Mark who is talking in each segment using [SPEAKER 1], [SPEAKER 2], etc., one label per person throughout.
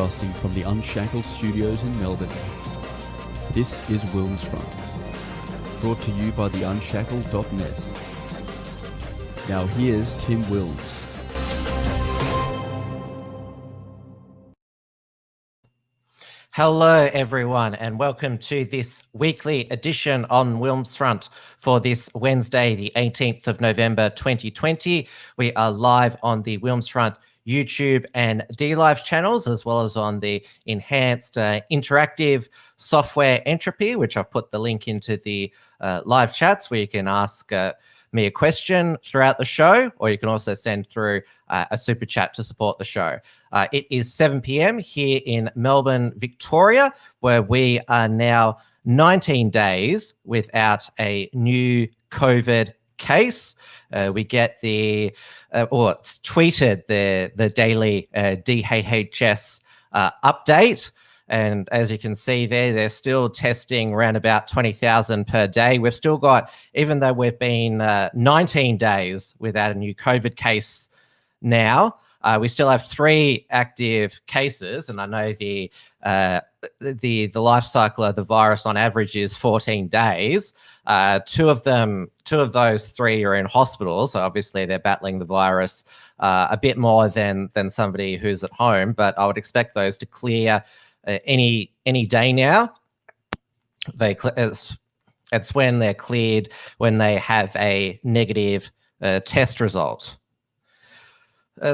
[SPEAKER 1] broadcasting from the Unshackled Studios in Melbourne. This is WilmsFront, brought to you by theunshackled.net. Now here's Tim Wilms.
[SPEAKER 2] Hello everyone and welcome to this weekly edition on WilmsFront for this Wednesday, the 18th of November 2020. We are live on the WilmsFront YouTube and DLive channels, as well as on the enhanced interactive software Entropy, which I've put the link into the live chats where you can ask me a question throughout the show, or you can also send through a super chat to support the show. It is 7 p.m. here in Melbourne, Victoria, where we are now 19 days without a new COVID case. We get the, or it's tweeted the daily DHHS update. And as you can see there, they're still testing around about 20,000 per day. We've still got, even though we've been 19 days without a new COVID case now, we still have 3 active cases. And I know the life cycle of the virus on average is 14 days. Two of those 3 are in hospital. So obviously they're battling the virus a bit more than somebody who's at home. But I would expect those to clear any day now. It's when they're cleared when they have a negative test result.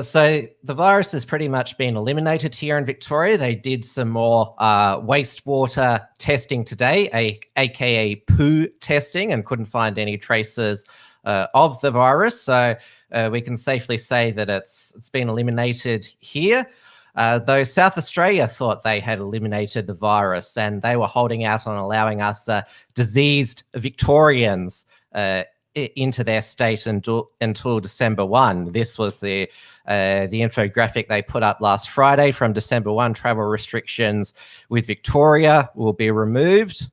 [SPEAKER 2] So the virus has pretty much been eliminated here in Victoria. They did some more wastewater testing today, aka poo testing, and couldn't find any traces of the virus. So we can safely say that it's been eliminated here. Though South Australia thought they had eliminated the virus, and they were holding out on allowing us diseased Victorians into their state until December 1. This was the infographic they put up last Friday from December 1. Travel restrictions with Victoria will be removed.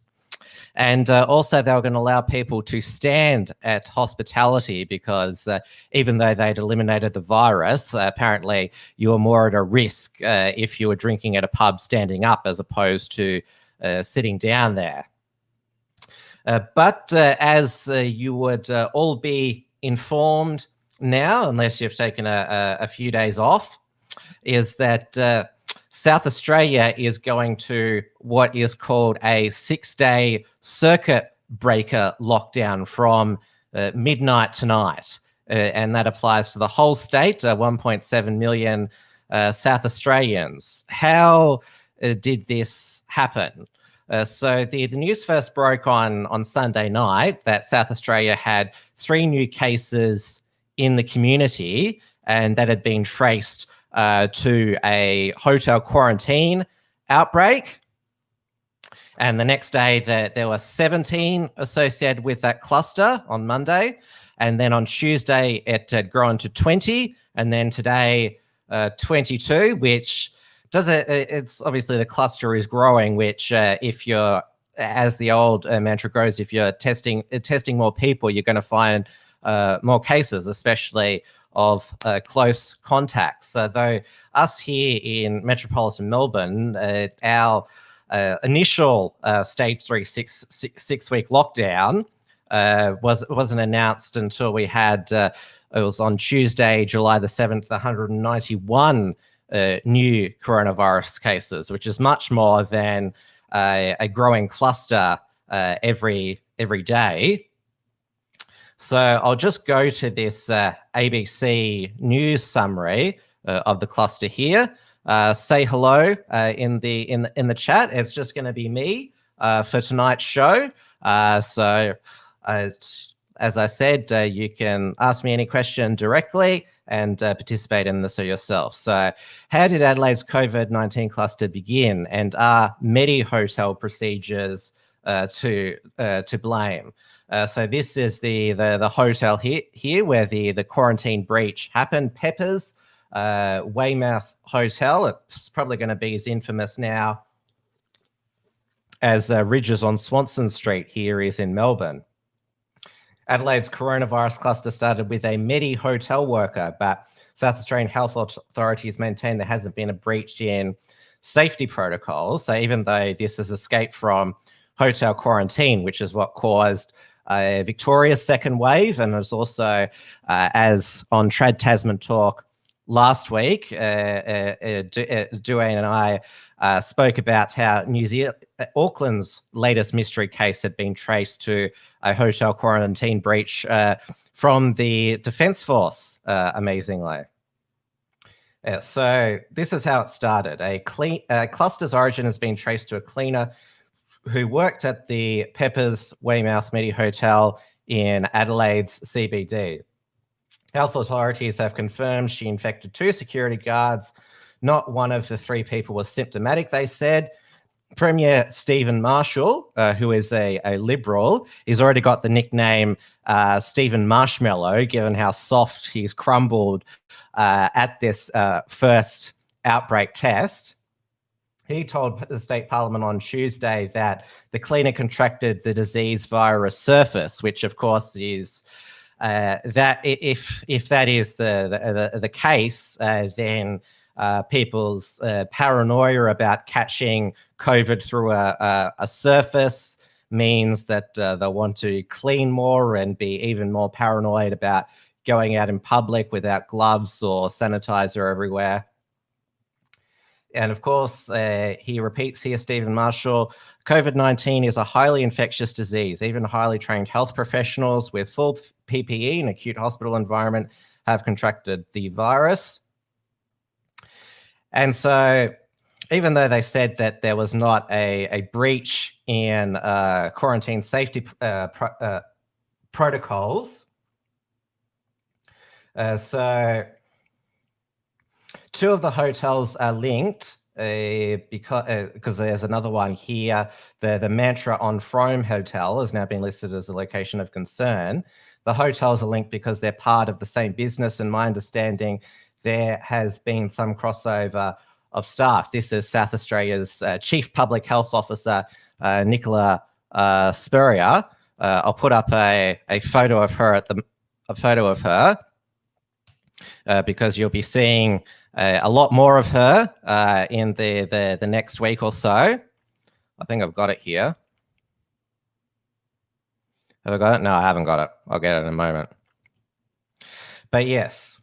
[SPEAKER 2] And also they were going to allow people to stand at hospitality because even though they'd eliminated the virus, apparently you were more at a risk if you were drinking at a pub standing up as opposed to sitting down there. But as you would all be informed now, unless you've taken a few days off, is that South Australia is going to what is called a 6-day circuit breaker lockdown from midnight tonight. And that applies to the whole state, 1.7 million South Australians. How did this happen? So the news first broke on Sunday night that South Australia had 3 new cases in the community, and that had been traced to a hotel quarantine outbreak. And the next day there were 17 associated with that cluster on Monday. And then on Tuesday, it had grown to 20. And then today, 22, which it's obviously the cluster is growing, which if you're, as the old mantra goes, if you're testing more people, you're going to find more cases, especially of close contacts. So though us here in metropolitan Melbourne, our initial stage 3 six-week lockdown wasn't announced until we had, it was on Tuesday, July the 7th, 191 new coronavirus cases, which is much more than a growing cluster every day. So I'll just go to this ABC News summary of the cluster here. Say hello in the chat. It's just going to be me for tonight's show. So as I said, you can ask me any question directly and participate in this yourself. So how did Adelaide's COVID-19 cluster begin, and are Medi-hotel procedures to blame? So this is the hotel here where the quarantine breach happened. Peppers Weymouth Hotel. It's probably going to be as infamous now as Ridges on Swanston Street here is in Melbourne. Adelaide's coronavirus cluster started with a Medi hotel worker, but South Australian health authorities maintain there hasn't been a breach in safety protocols. So even though this has escaped from hotel quarantine, which is what caused Victoria's second wave, and was also, as on Trad Tasman Talk last week, Duane and I spoke about how Auckland's latest mystery case had been traced to a hotel quarantine breach from the Defence Force, amazingly. So this is how it started. A cluster's origin has been traced to a cleaner who worked at the Peppers Weymouth Medi Hotel in Adelaide's CBD. Health authorities have confirmed she infected 2 security guards. Not one of the 3 people was symptomatic, they said. Premier Stephen Marshall, who is a Liberal, he's already got the nickname Stephen Marshmallow, given how soft he's crumbled at this first outbreak test. He told the state parliament on Tuesday that the cleaner contracted the disease via a surface, which of course is that if that is the case, then people's paranoia about catching COVID through a surface means that they'll want to clean more and be even more paranoid about going out in public without gloves or sanitizer everywhere. And of course, he repeats here, Stephen Marshall, COVID-19 is a highly infectious disease. Even highly trained health professionals with full PPE in acute hospital environment have contracted the virus. And so even though they said that there was not a breach in quarantine safety protocols, so 2 of the hotels are linked because there's another one here. The Mantra on Frome Hotel has now been listed as a location of concern. The hotels are linked because they're part of the same business, and my understanding there has been some crossover of staff. This is South Australia's Chief Public Health Officer, Nicola Spurrier. I'll put up a photo of her because you'll be seeing a lot more of her in the next week or so. I think I've got it here. Have I got it? No, I haven't got it. I'll get it in a moment. But yes,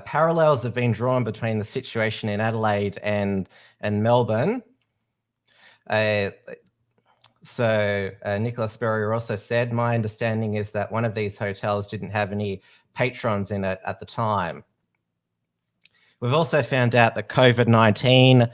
[SPEAKER 2] parallels have been drawn between the situation in Adelaide and Melbourne. So Nicola Spurrier also said, my understanding is that one of these hotels didn't have any patrons in it at the time. We've also found out that COVID-19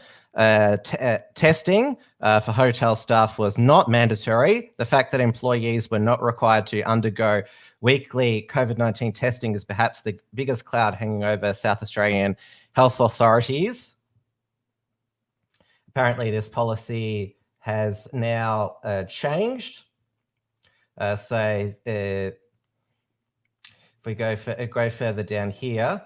[SPEAKER 2] testing for hotel staff was not mandatory. The fact that employees were not required to undergo weekly COVID-19 testing is perhaps the biggest cloud hanging over South Australian health authorities. Apparently, this policy has now changed. So if we go further down here,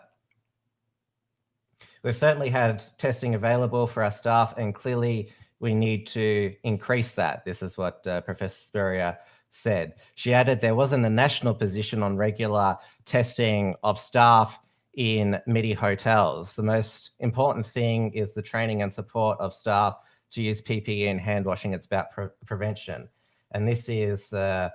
[SPEAKER 2] we've certainly had testing available for our staff, and clearly we need to increase that. This is what Professor Spurrier said. She added there wasn't a national position on regular testing of staff in Medi hotels. The most important thing is the training and support of staff to use PPE and hand washing. It's about prevention. And this is a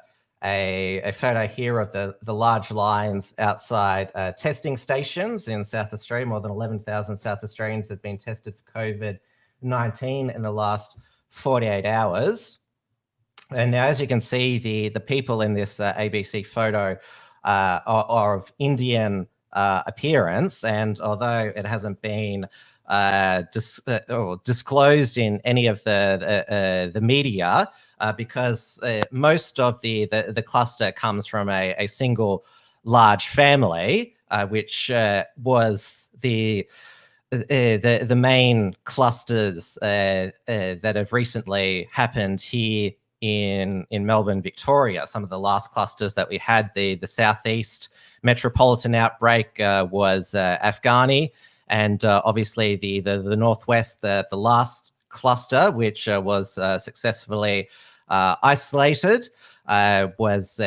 [SPEAKER 2] photo here of the large lines outside testing stations in South Australia. More than 11,000 South Australians have been tested for COVID-19 in the last 48 hours. And now, as you can see, the people in this ABC photo are of Indian appearance. And although it hasn't been disclosed in any of the media, because most of the cluster comes from a single large family, which was the main clusters that have recently happened here in Melbourne, Victoria. Some of the last clusters that we had, the southeast metropolitan outbreak was Afghani, and obviously the northwest, the last cluster, which was successfully isolated, was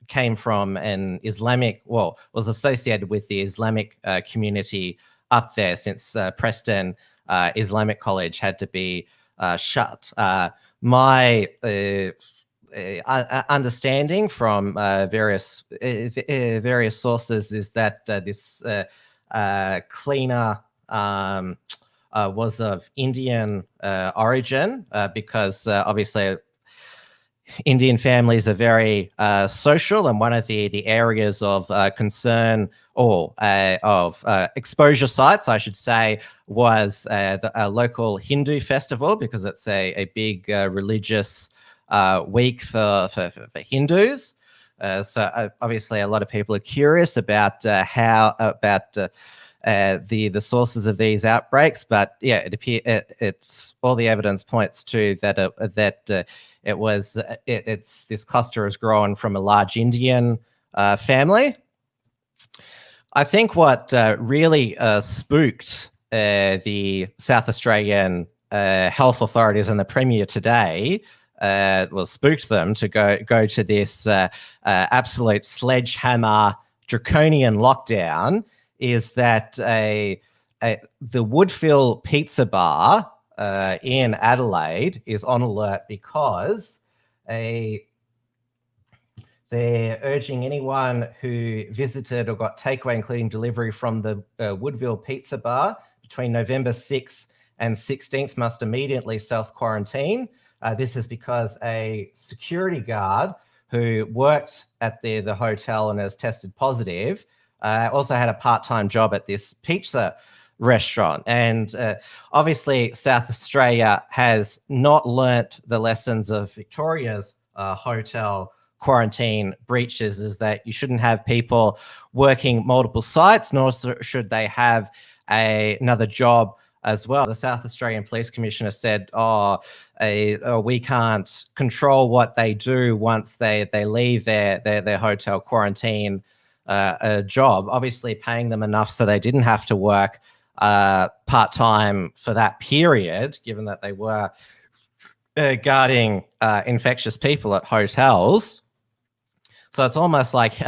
[SPEAKER 2] came from an Islamic, well, was associated with the Islamic community up there since Preston Islamic College had to be shut. My understanding from various sources is that this cleaner was of Indian origin, because obviously Indian families are very social, and one of the areas of concern, or of exposure sites, I should say, was a local Hindu festival, because it's a big religious week for Hindus. So obviously a lot of people are curious about the sources of these outbreaks, but yeah, it's all the evidence points to that it's this cluster has grown from a large Indian family. I think what really spooked the South Australian health authorities and the Premier today, spooked them to go to this absolute sledgehammer draconian lockdown, is that the Woodville Pizza Bar in Adelaide is on alert because they're urging anyone who visited or got takeaway, including delivery from the Woodville Pizza Bar between November 6th and 16th, must immediately self-quarantine. This is because a security guard who worked at the hotel and has tested positive also had a part-time job at this pizza restaurant. And obviously South Australia has not learnt the lessons of Victoria's hotel quarantine breaches, is that you shouldn't have people working multiple sites, nor should they have another job as well. The South Australian Police Commissioner said, we can't control what they do once they leave their hotel quarantine job, obviously paying them enough so they didn't have to work part-time for that period, given that they were guarding infectious people at hotels. So it's almost like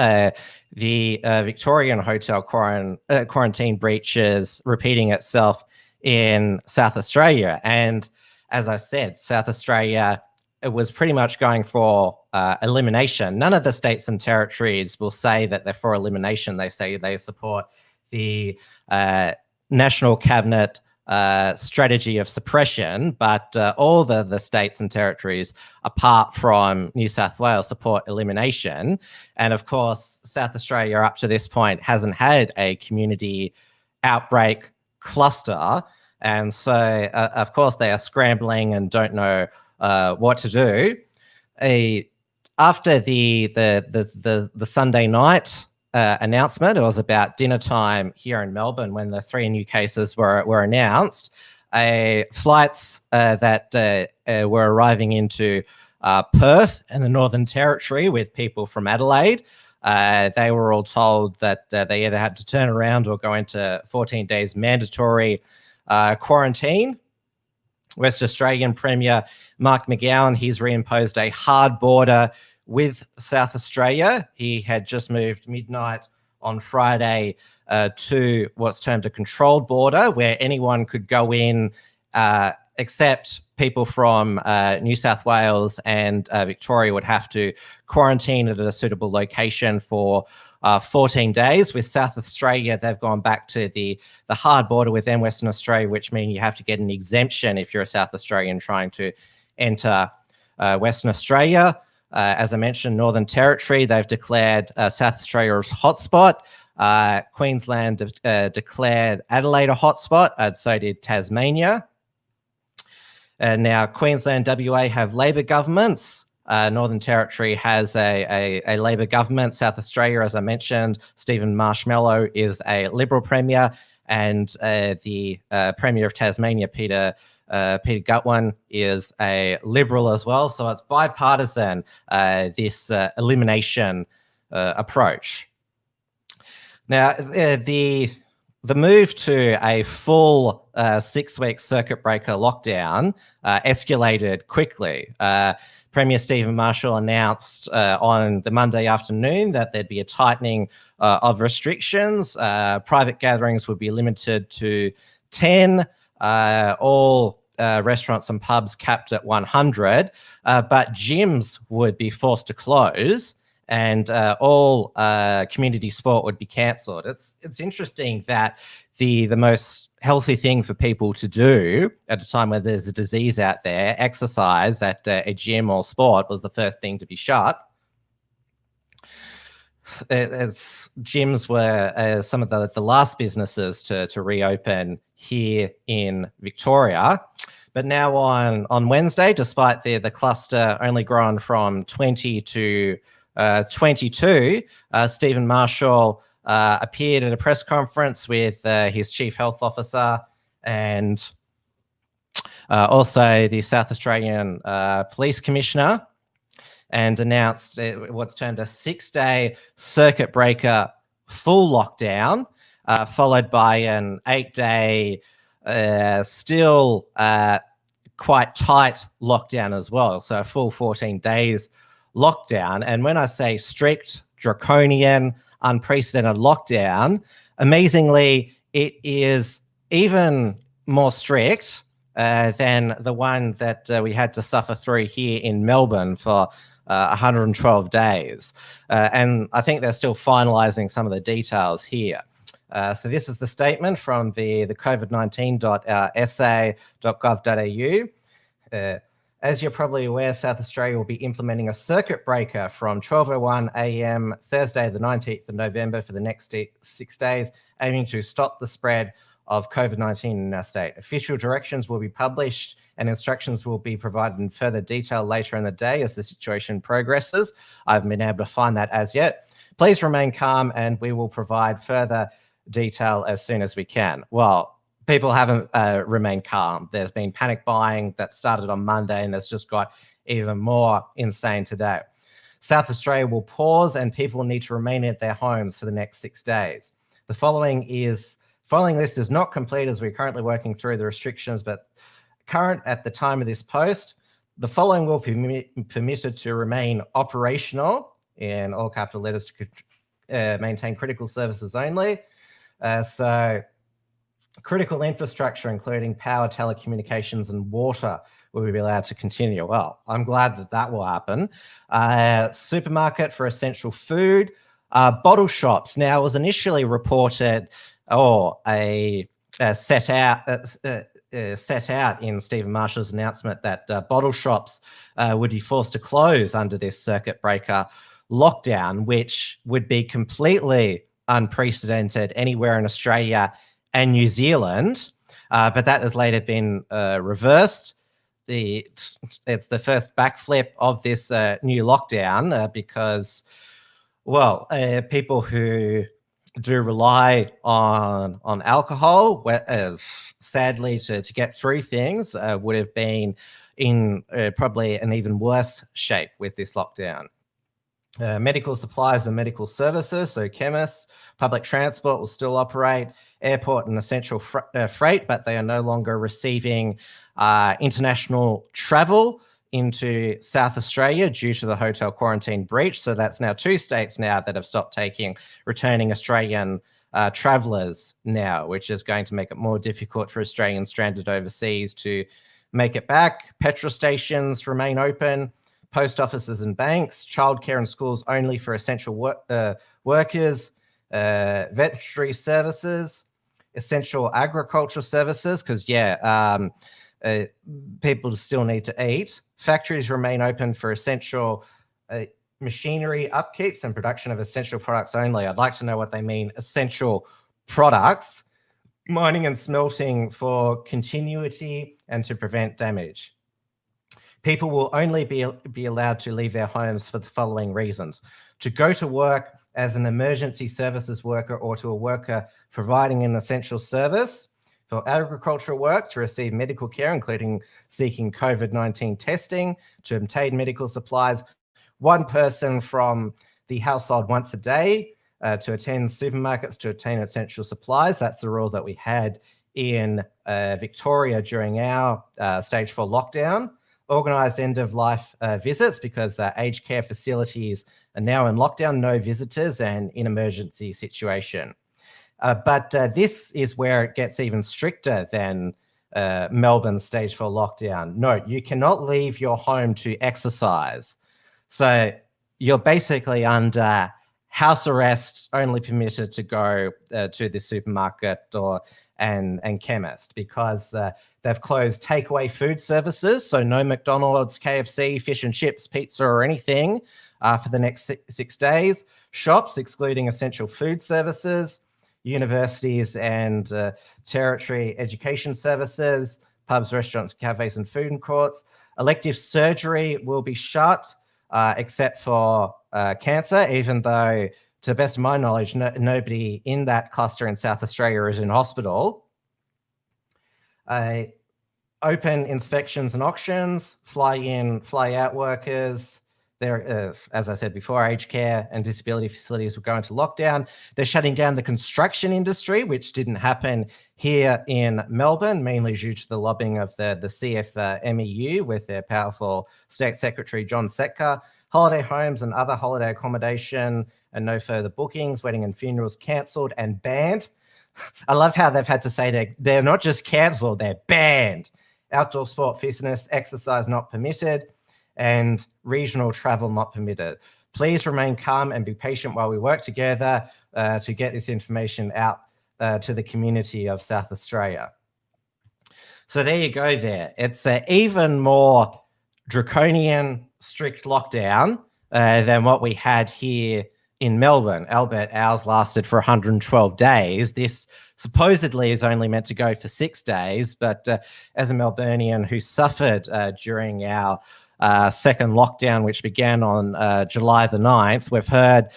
[SPEAKER 2] the Victorian hotel quarantine breaches repeating itself in South Australia. And as I said, South Australia was pretty much going for elimination. None of the states and territories will say that they're for elimination. They say they support the National Cabinet strategy of suppression, but all the states and territories, apart from New South Wales, support elimination. And of course, South Australia up to this point hasn't had a community outbreak cluster. And so, of course, they are scrambling and don't know what to do. After the Sunday night announcement, it was about dinner time here in Melbourne when the 3 new cases were announced. Flights that were arriving into Perth and the Northern Territory with people from Adelaide, they were all told that they either had to turn around or go into 14 days mandatory quarantine. West Australian Premier Mark McGowan, he's reimposed a hard border with South Australia. He had just moved midnight on Friday to what's termed a controlled border, where anyone could go in except people from New South Wales and Victoria would have to quarantine at a suitable location for 14 days. With South Australia, they've gone back to the hard border with them, Western Australia, which means you have to get an exemption if you're a South Australian trying to enter Western Australia. As I mentioned, Northern Territory, they've declared South Australia as hotspot. Queensland declared Adelaide a hotspot, and so did Tasmania. Now, Queensland, WA have Labor governments. Northern Territory has a Labor government. South Australia, as I mentioned, Stephen Marshmallow is a Liberal Premier, and the Premier of Tasmania, Peter Gutwein, is a Liberal as well. So it's bipartisan, this elimination approach. Now, the the move to a full 6-week circuit breaker lockdown escalated quickly. Premier Stephen Marshall announced on the Monday afternoon that there'd be a tightening of restrictions. Private gatherings would be limited to 10, all restaurants and pubs capped at 100, but gyms would be forced to close, and all community sport would be cancelled. It's interesting that the most healthy thing for people to do at a time where there's a disease out there, exercise at a gym or sport, was the first thing to be shut. As gyms were some of the last businesses to reopen here in Victoria. But now on Wednesday, despite the cluster only grown from 20 to 22, Stephen Marshall appeared at a press conference with his chief health officer and also the South Australian Police Commissioner, and announced what's termed a 6-day circuit breaker full lockdown, followed by an 8-day still quite tight lockdown as well. So a full 14 days lockdown. And when I say strict, draconian, unprecedented lockdown, amazingly, it is even more strict than the one that we had to suffer through here in Melbourne for 112 days. And I think they're still finalising some of the details here. So this is the statement from the covid19.sa.gov.au. As you're probably aware, South Australia will be implementing a circuit breaker from 12:01 a.m. Thursday, the 19th of November for the next 6 days, aiming to stop the spread of COVID-19 in our state. Official directions will be published and instructions will be provided in further detail later in the day as the situation progresses. I haven't been able to find that as yet. Please remain calm and we will provide further detail as soon as we can. Well, people haven't remained calm. There's been panic buying that started on Monday and it's just got even more insane today. South Australia will pause and people need to remain at their homes for the next 6 days. The following list is not complete as we're currently working through the restrictions, but current at the time of this post, the following will be permitted to remain operational in all capital letters to maintain critical services only. So critical infrastructure, including power, telecommunications, and water, will be allowed to continue. Well, I'm glad that that will happen. Supermarket for essential food, bottle shops. Now, it was initially reported, set out in Stephen Marshall's announcement that bottle shops would be forced to close under this circuit breaker lockdown, which would be completely unprecedented anywhere in Australia and New Zealand, but that has later been reversed. It's the first backflip of this new lockdown because, well, people who do rely on alcohol, sadly, to get through things, would have been in probably an even worse shape with this lockdown. Medical supplies and medical services, so chemists, public transport will still operate, airport and essential freight, but they are no longer receiving international travel into South Australia due to the hotel quarantine breach. So that's now 2 states now that have stopped returning Australian travellers now, which is going to make it more difficult for Australians stranded overseas to make it back. Petrol stations remain open. Post offices and banks, childcare and schools only for essential workers, veterinary services, essential agricultural services, because, people still need to eat. Factories remain open for essential machinery upkeeps and production of essential products only. I'd like to know what they mean, essential products. Mining and smelting for continuity and to prevent damage. People will only be allowed to leave their homes for the following reasons: to go to work as an emergency services worker or to a worker providing an essential service, for agricultural work, to receive medical care, including seeking COVID-19 testing, to obtain medical supplies, one person from the household once a day, to attend supermarkets to obtain essential supplies. That's the rule that we had in Victoria during our stage 4 lockdown. Organised end-of-life visits, because aged care facilities are now in lockdown, no visitors, and in emergency situation. But this is where it gets even stricter than Melbourne's stage 4 lockdown. No, you cannot leave your home to exercise. So you're basically under house arrest, only permitted to go to the supermarket and chemist, because they've closed takeaway food services. So no McDonald's, KFC, fish and chips, pizza or anything for the next 6 days. Shops, excluding essential food services. Universities and tertiary education services, pubs, restaurants, cafes and food courts. Elective surgery will be shut, except for cancer, even though, to the best of my knowledge, nobody in that cluster in South Australia is in hospital. Open inspections and auctions, fly in, fly out workers. There, as I said before, aged care and disability facilities will go into lockdown. They're shutting down the construction industry, which didn't happen here in Melbourne, mainly due to the lobbying of the CFMEU with their powerful State Secretary, John Setka. Holiday homes and other holiday accommodation and no further bookings. Wedding and funerals cancelled and banned. I love how they've had to say they're not just cancelled, they're banned. Outdoor sport, fitness, exercise not permitted, and regional travel not permitted. Please remain calm and be patient while we work together to get this information out to the community of South Australia. So there you go there. It's even more draconian, strict lockdown than what we had here in Melbourne. Albert, ours lasted for 112 days. This supposedly is only meant to go for 6 days, but as a Melburnian who suffered during our second lockdown, which began on July the 9th, we've heard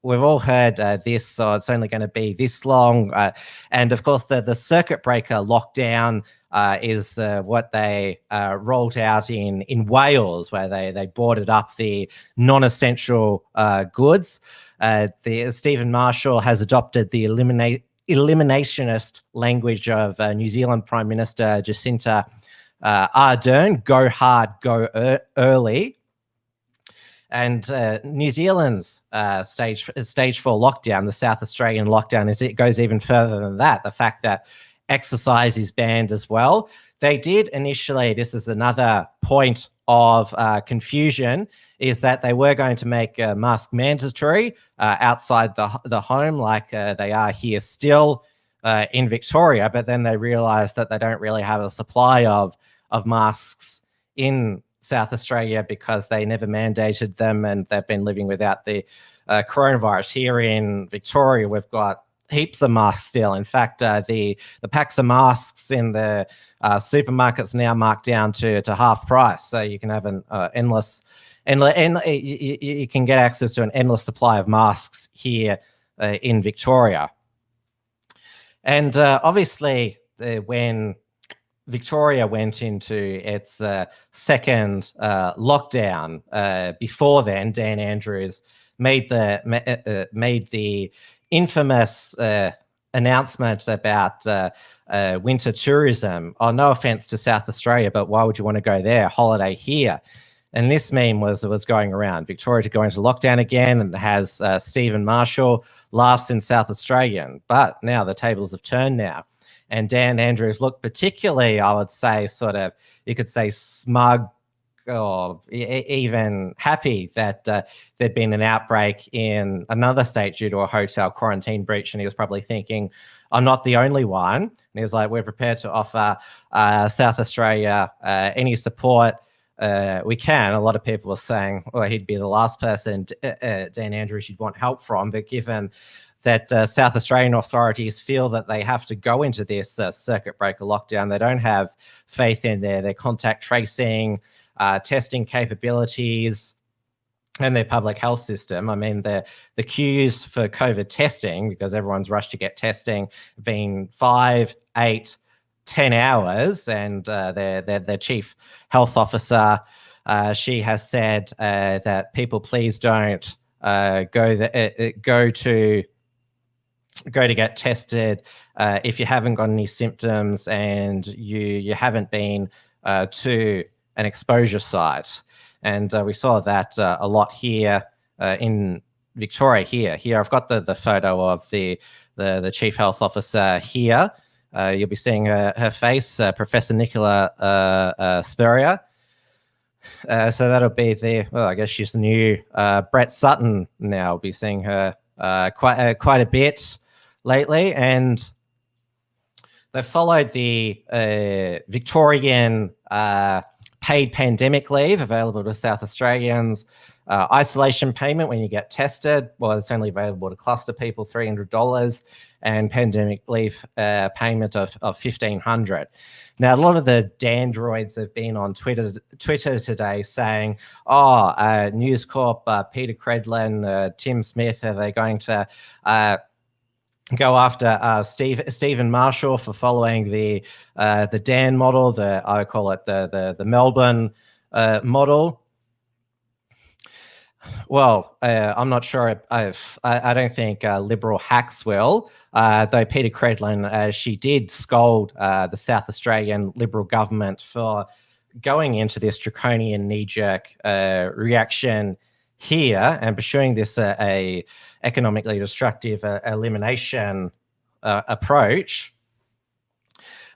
[SPEAKER 2] we've all heard this, so it's only going to be this long. And of course, the circuit breaker lockdown is what they rolled out in Wales, where they boarded up the non-essential goods. Stephen Marshall has adopted the eliminationist language of New Zealand Prime Minister Jacinda Ardern, go hard, go early. And New Zealand's stage 4 lockdown, the South Australian lockdown, it goes even further than that. The fact that exercise is banned as well. They did initially, this is another point of confusion, is that they were going to make mask mandatory outside the home, like they are here still in Victoria, but then they realised that they don't really have a supply of masks in South Australia because they never mandated them, and they've been living without the coronavirus. Here in Victoria, we've got heaps of masks still. In fact, the packs of masks in the supermarkets now marked down to half price, so you can have an you can get access to an endless supply of masks here in Victoria. And obviously, when Victoria went into its second lockdown, before then, Dan Andrews made the infamous announcement about winter tourism. Oh, no offense to South Australia, but why would you want to go there? Holiday here. And this meme was going around. Victoria to go into lockdown again, and has Stephen Marshall laughs in South Australian. But now the tables have turned now. And Dan Andrews looked particularly, I would say, sort of, you could say smug or even happy that there'd been an outbreak in another state due to a hotel quarantine breach. And he was probably thinking, I'm not the only one. And he was like, we're prepared to offer South Australia any support we can. A lot of people were saying, well, he'd be the last person, Dan Andrews, you'd want help from. But given that South Australian authorities feel that they have to go into this circuit breaker lockdown, they don't have faith in their contact tracing, testing capabilities, and their public health system. I mean, the queues for COVID testing, because everyone's rushed to get testing, have been 5, 8, 10 hours, and their chief health officer, she has said that people please don't go to get tested if you haven't got any symptoms and you haven't been to an exposure site. And we saw that a lot here in Victoria. Here I've got the photo of the chief health officer here. You'll be seeing her face, Professor Nicola Spurrier. So that'll be I guess she's the new Brett Sutton now. We'll be seeing her quite a bit lately, and they followed the Victorian paid pandemic leave available to South Australians. Isolation payment when you get tested was only available to cluster people, $300, and pandemic leave payment of $1,500. Now, a lot of the dandroids have been on Twitter today saying, News Corp, Peter Credlin, Tim Smith, are they going to go after Stephen Marshall for following the Dan model, I call it the Melbourne model? Well, I'm not sure. I don't think Liberal hacks will, though Peter Credlin, she did scold the South Australian Liberal government for going into this draconian knee-jerk reaction here and pursuing this a economically destructive elimination approach.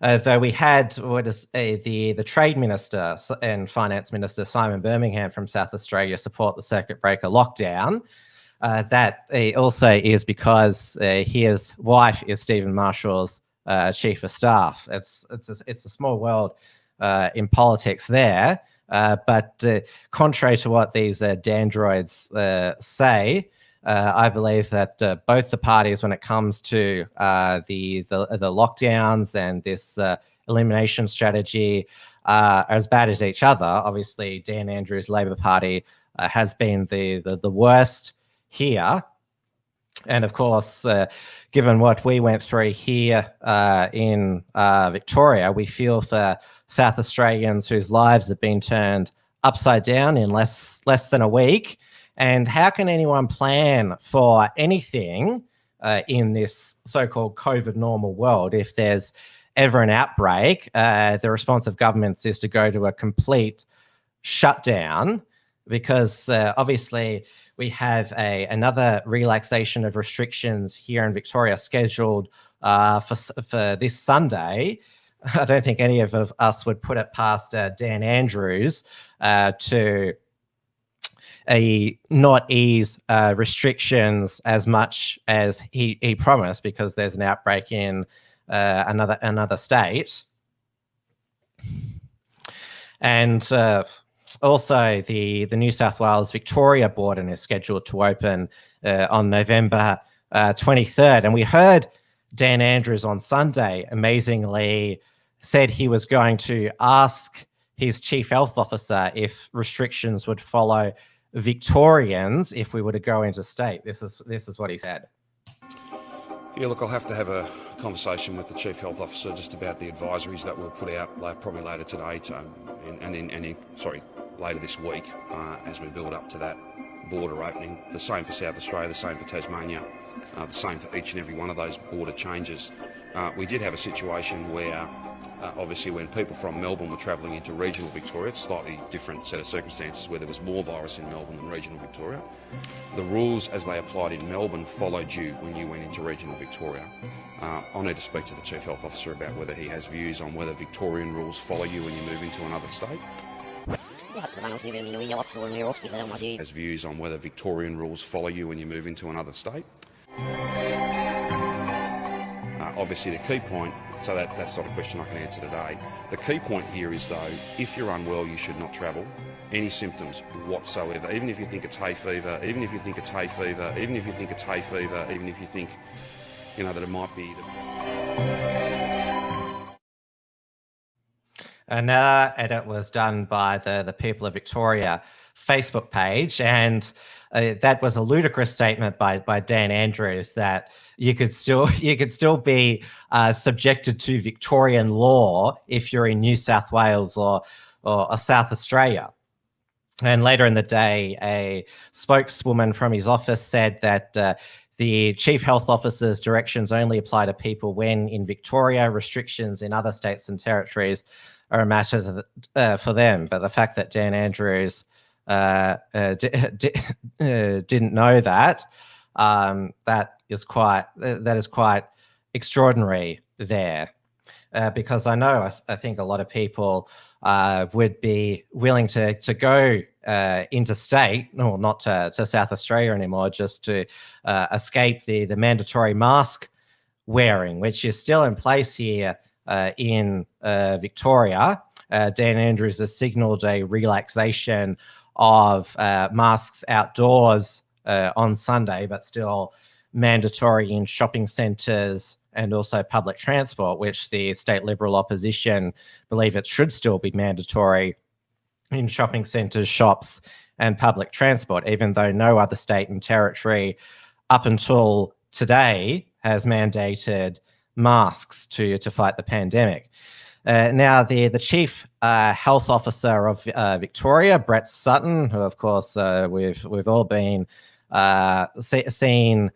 [SPEAKER 2] Though we had the Trade Minister and Finance Minister Simon Birmingham from South Australia support the circuit breaker lockdown. That also is because his wife is Stephen Marshall's chief of staff. It's a small world in politics there. But contrary to what these dandroids say, I believe that both the parties, when it comes to the lockdowns and this elimination strategy, are as bad as each other. Obviously, Dan Andrews' Labor Party has been the worst here. And of course, given what we went through here in Victoria, we feel for South Australians whose lives have been turned upside down in less than a week. And how can anyone plan for anything in this so-called COVID normal world if there's ever an outbreak? The response of governments is to go to a complete shutdown, because obviously we have another relaxation of restrictions here in Victoria scheduled for this Sunday. I don't think any of us would put it past Dan Andrews to not ease restrictions as much as he promised, because there's an outbreak in another state. And also the New South Wales Victoria border is scheduled to open on November 23rd. And we heard Dan Andrews on Sunday amazingly said he was going to ask his chief health officer if restrictions would follow Victorians if we were to go into state. This is what he said.
[SPEAKER 3] Yeah, look, I'll have to have a conversation with the Chief Health Officer just about the advisories that we'll put out probably later today later this week as we build up to that border opening. The same for South Australia, the same for Tasmania, the same for each and every one of those border changes. We did have a situation where obviously when people from Melbourne were travelling into regional Victoria, it's a slightly different set of circumstances where there was more virus in Melbourne than regional Victoria. The rules as they applied in Melbourne followed you when you went into regional Victoria. I'll need to speak to the Chief Health Officer about whether he has views on whether Victorian rules follow you when you move into another state. Has views on whether Victorian rules follow you when you move into another state. Obviously the key point, so that's not a question I can answer today. The key point here is though, if you're unwell, you should not travel. Any symptoms whatsoever, even if you think it's hay fever, even if you think it's hay fever, even if you think it's hay fever, even if you think, that it might be.
[SPEAKER 2] Another edit was done by the People of Victoria Facebook page, and that was a ludicrous statement by Dan Andrews that you could still be subjected to Victorian law if you're in New South Wales or South Australia. And later in the day, a spokeswoman from his office said that the Chief Health Officer's directions only apply to people when in Victoria. Restrictions in other states and territories are a matter for them. But the fact that Dan Andrews didn't know that, that is quite extraordinary there. Because I know I think a lot of people would be willing to go interstate, or not to South Australia anymore, just to escape the mandatory mask wearing, which is still in place here in Victoria. Dan Andrews has signalled a relaxation of masks outdoors on Sunday, but still mandatory in shopping centres and also public transport, which the state Liberal opposition believe it should still be mandatory in shopping centres, shops and public transport, even though no other state and territory up until today has mandated masks to fight the pandemic. Now, the Chief Health Officer of Victoria, Brett Sutton, who of course we've all been seen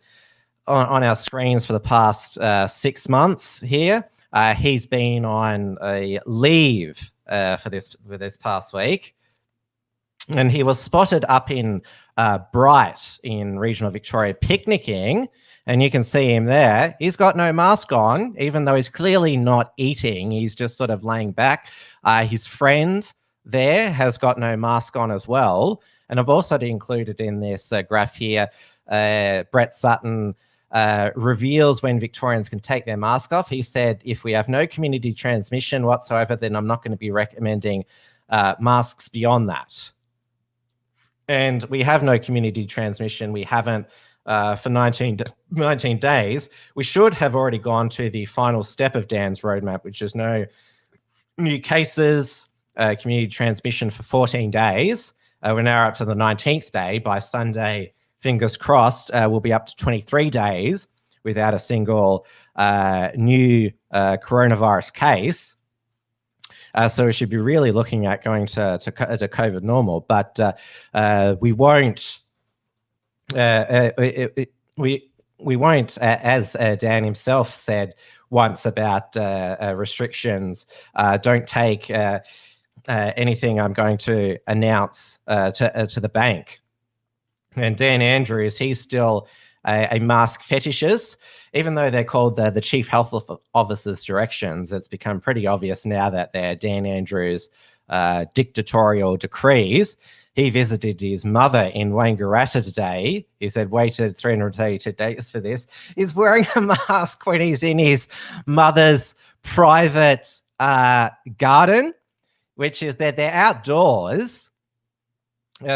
[SPEAKER 2] on our screens for the past 6 months here. He's been on a leave for this past week, and he was spotted up in Bright in regional Victoria picnicking, and you can see him there. He's got no mask on, even though he's clearly not eating. He's just sort of laying back. His friend there has got no mask on as well, and I've also included in this graph here, Brett Sutton reveals when Victorians can take their mask off. He said, if we have no community transmission whatsoever, then I'm not going to be recommending masks beyond that. And we have no community transmission. We haven't for 19 days. We should have already gone to the final step of Dan's roadmap, which is no new cases, community transmission for 14 days. We're now up to the 19th day. By Sunday, fingers crossed, we'll be up to 23 days without a single new coronavirus case. So we should be really looking at going to COVID normal, but we won't. We won't, as Dan himself said once about restrictions. Don't take anything I'm going to announce to the bank. And Dan Andrews, he's still a mask fetishist, even though they're called the Chief Health Officer's directions. It's become pretty obvious now that they're Dan Andrews' dictatorial decrees. He visited his mother in Wangaratta today. He said waited 332 days for this. He's wearing a mask when he's in his mother's private garden, which is that they're outdoors.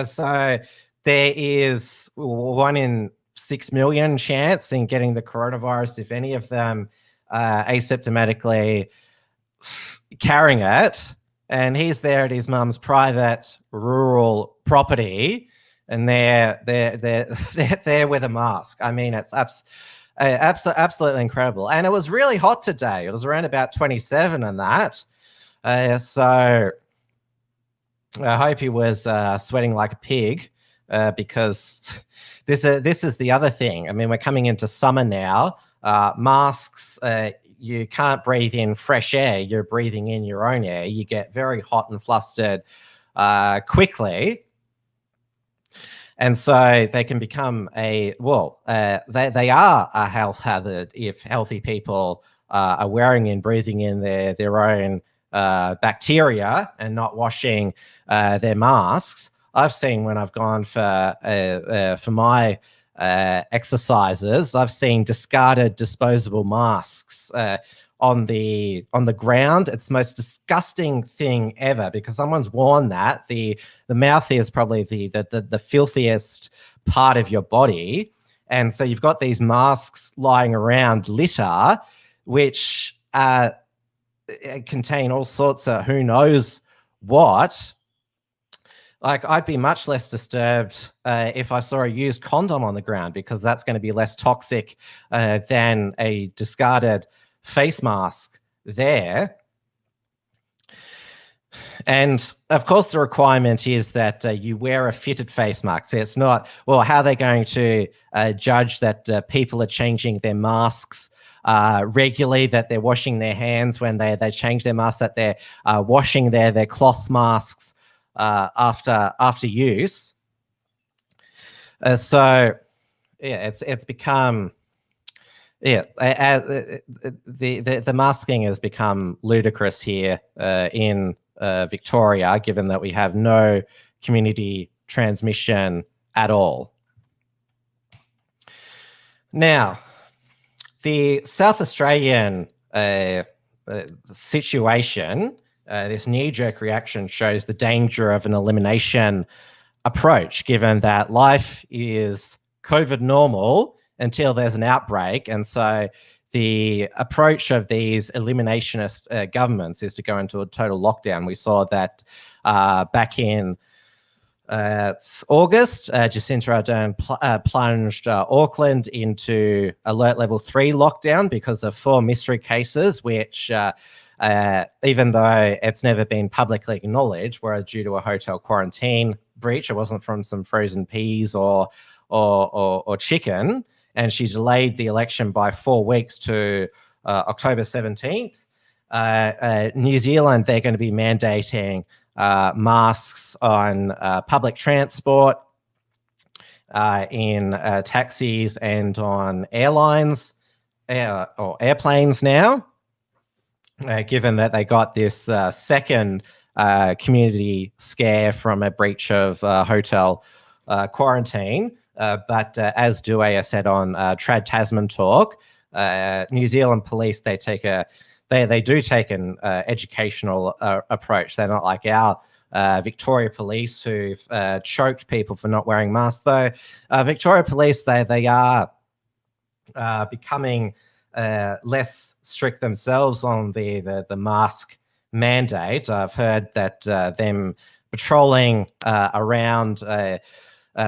[SPEAKER 2] So there is 1 in 6 million chance in getting the coronavirus if any of them asymptomatically carrying it. And he's there at his mum's private rural property, and they're there with a mask. I mean, it's absolutely incredible. And it was really hot today. It was around about 27 and that. So I hope he was sweating like a pig. Because this is the other thing. I mean, we're coming into summer now. Masks, you can't breathe in fresh air. You're breathing in your own air. You get very hot and flustered quickly. And so they can become they are a health hazard if healthy people are wearing and breathing in their own bacteria and not washing their masks. I've seen when I've gone for my exercises, I've seen discarded disposable masks on the ground. It's the most disgusting thing ever because someone's worn that. The mouth is probably the filthiest part of your body, and so you've got these masks lying around litter, which contain all sorts of who knows what. Like, I'd be much less disturbed if I saw a used condom on the ground because that's going to be less toxic than a discarded face mask there. And of course, the requirement is that you wear a fitted face mask. So it's not, well, how are they going to judge that people are changing their masks regularly, that they're washing their hands when they change their masks, that they're washing their cloth masks after use. So yeah, it's become, yeah, the masking has become ludicrous here in Victoria, given that we have no community transmission at all. Now, the South Australian situation, this knee-jerk reaction shows the danger of an elimination approach, given that life is COVID normal until there's an outbreak. And so the approach of these eliminationist governments is to go into a total lockdown. We saw that back in August, Jacinda Ardern plunged Auckland into alert level 3 lockdown because of 4 mystery cases, which even though it's never been publicly acknowledged, were due to a hotel quarantine breach. It wasn't from some frozen peas or chicken. And she delayed the election by 4 weeks to October 17th. New Zealand, they're going to be mandating masks on public transport, in taxis and on airlines or airplanes now, given that they got this second community scare from a breach of hotel quarantine. But as Dewey said on Trad Tasman Talk, New Zealand police, they do take an educational approach. They're not like our Victoria police who've choked people for not wearing masks. Though Victoria police, they are becoming less strict themselves on the mask mandate. I've heard that them patrolling around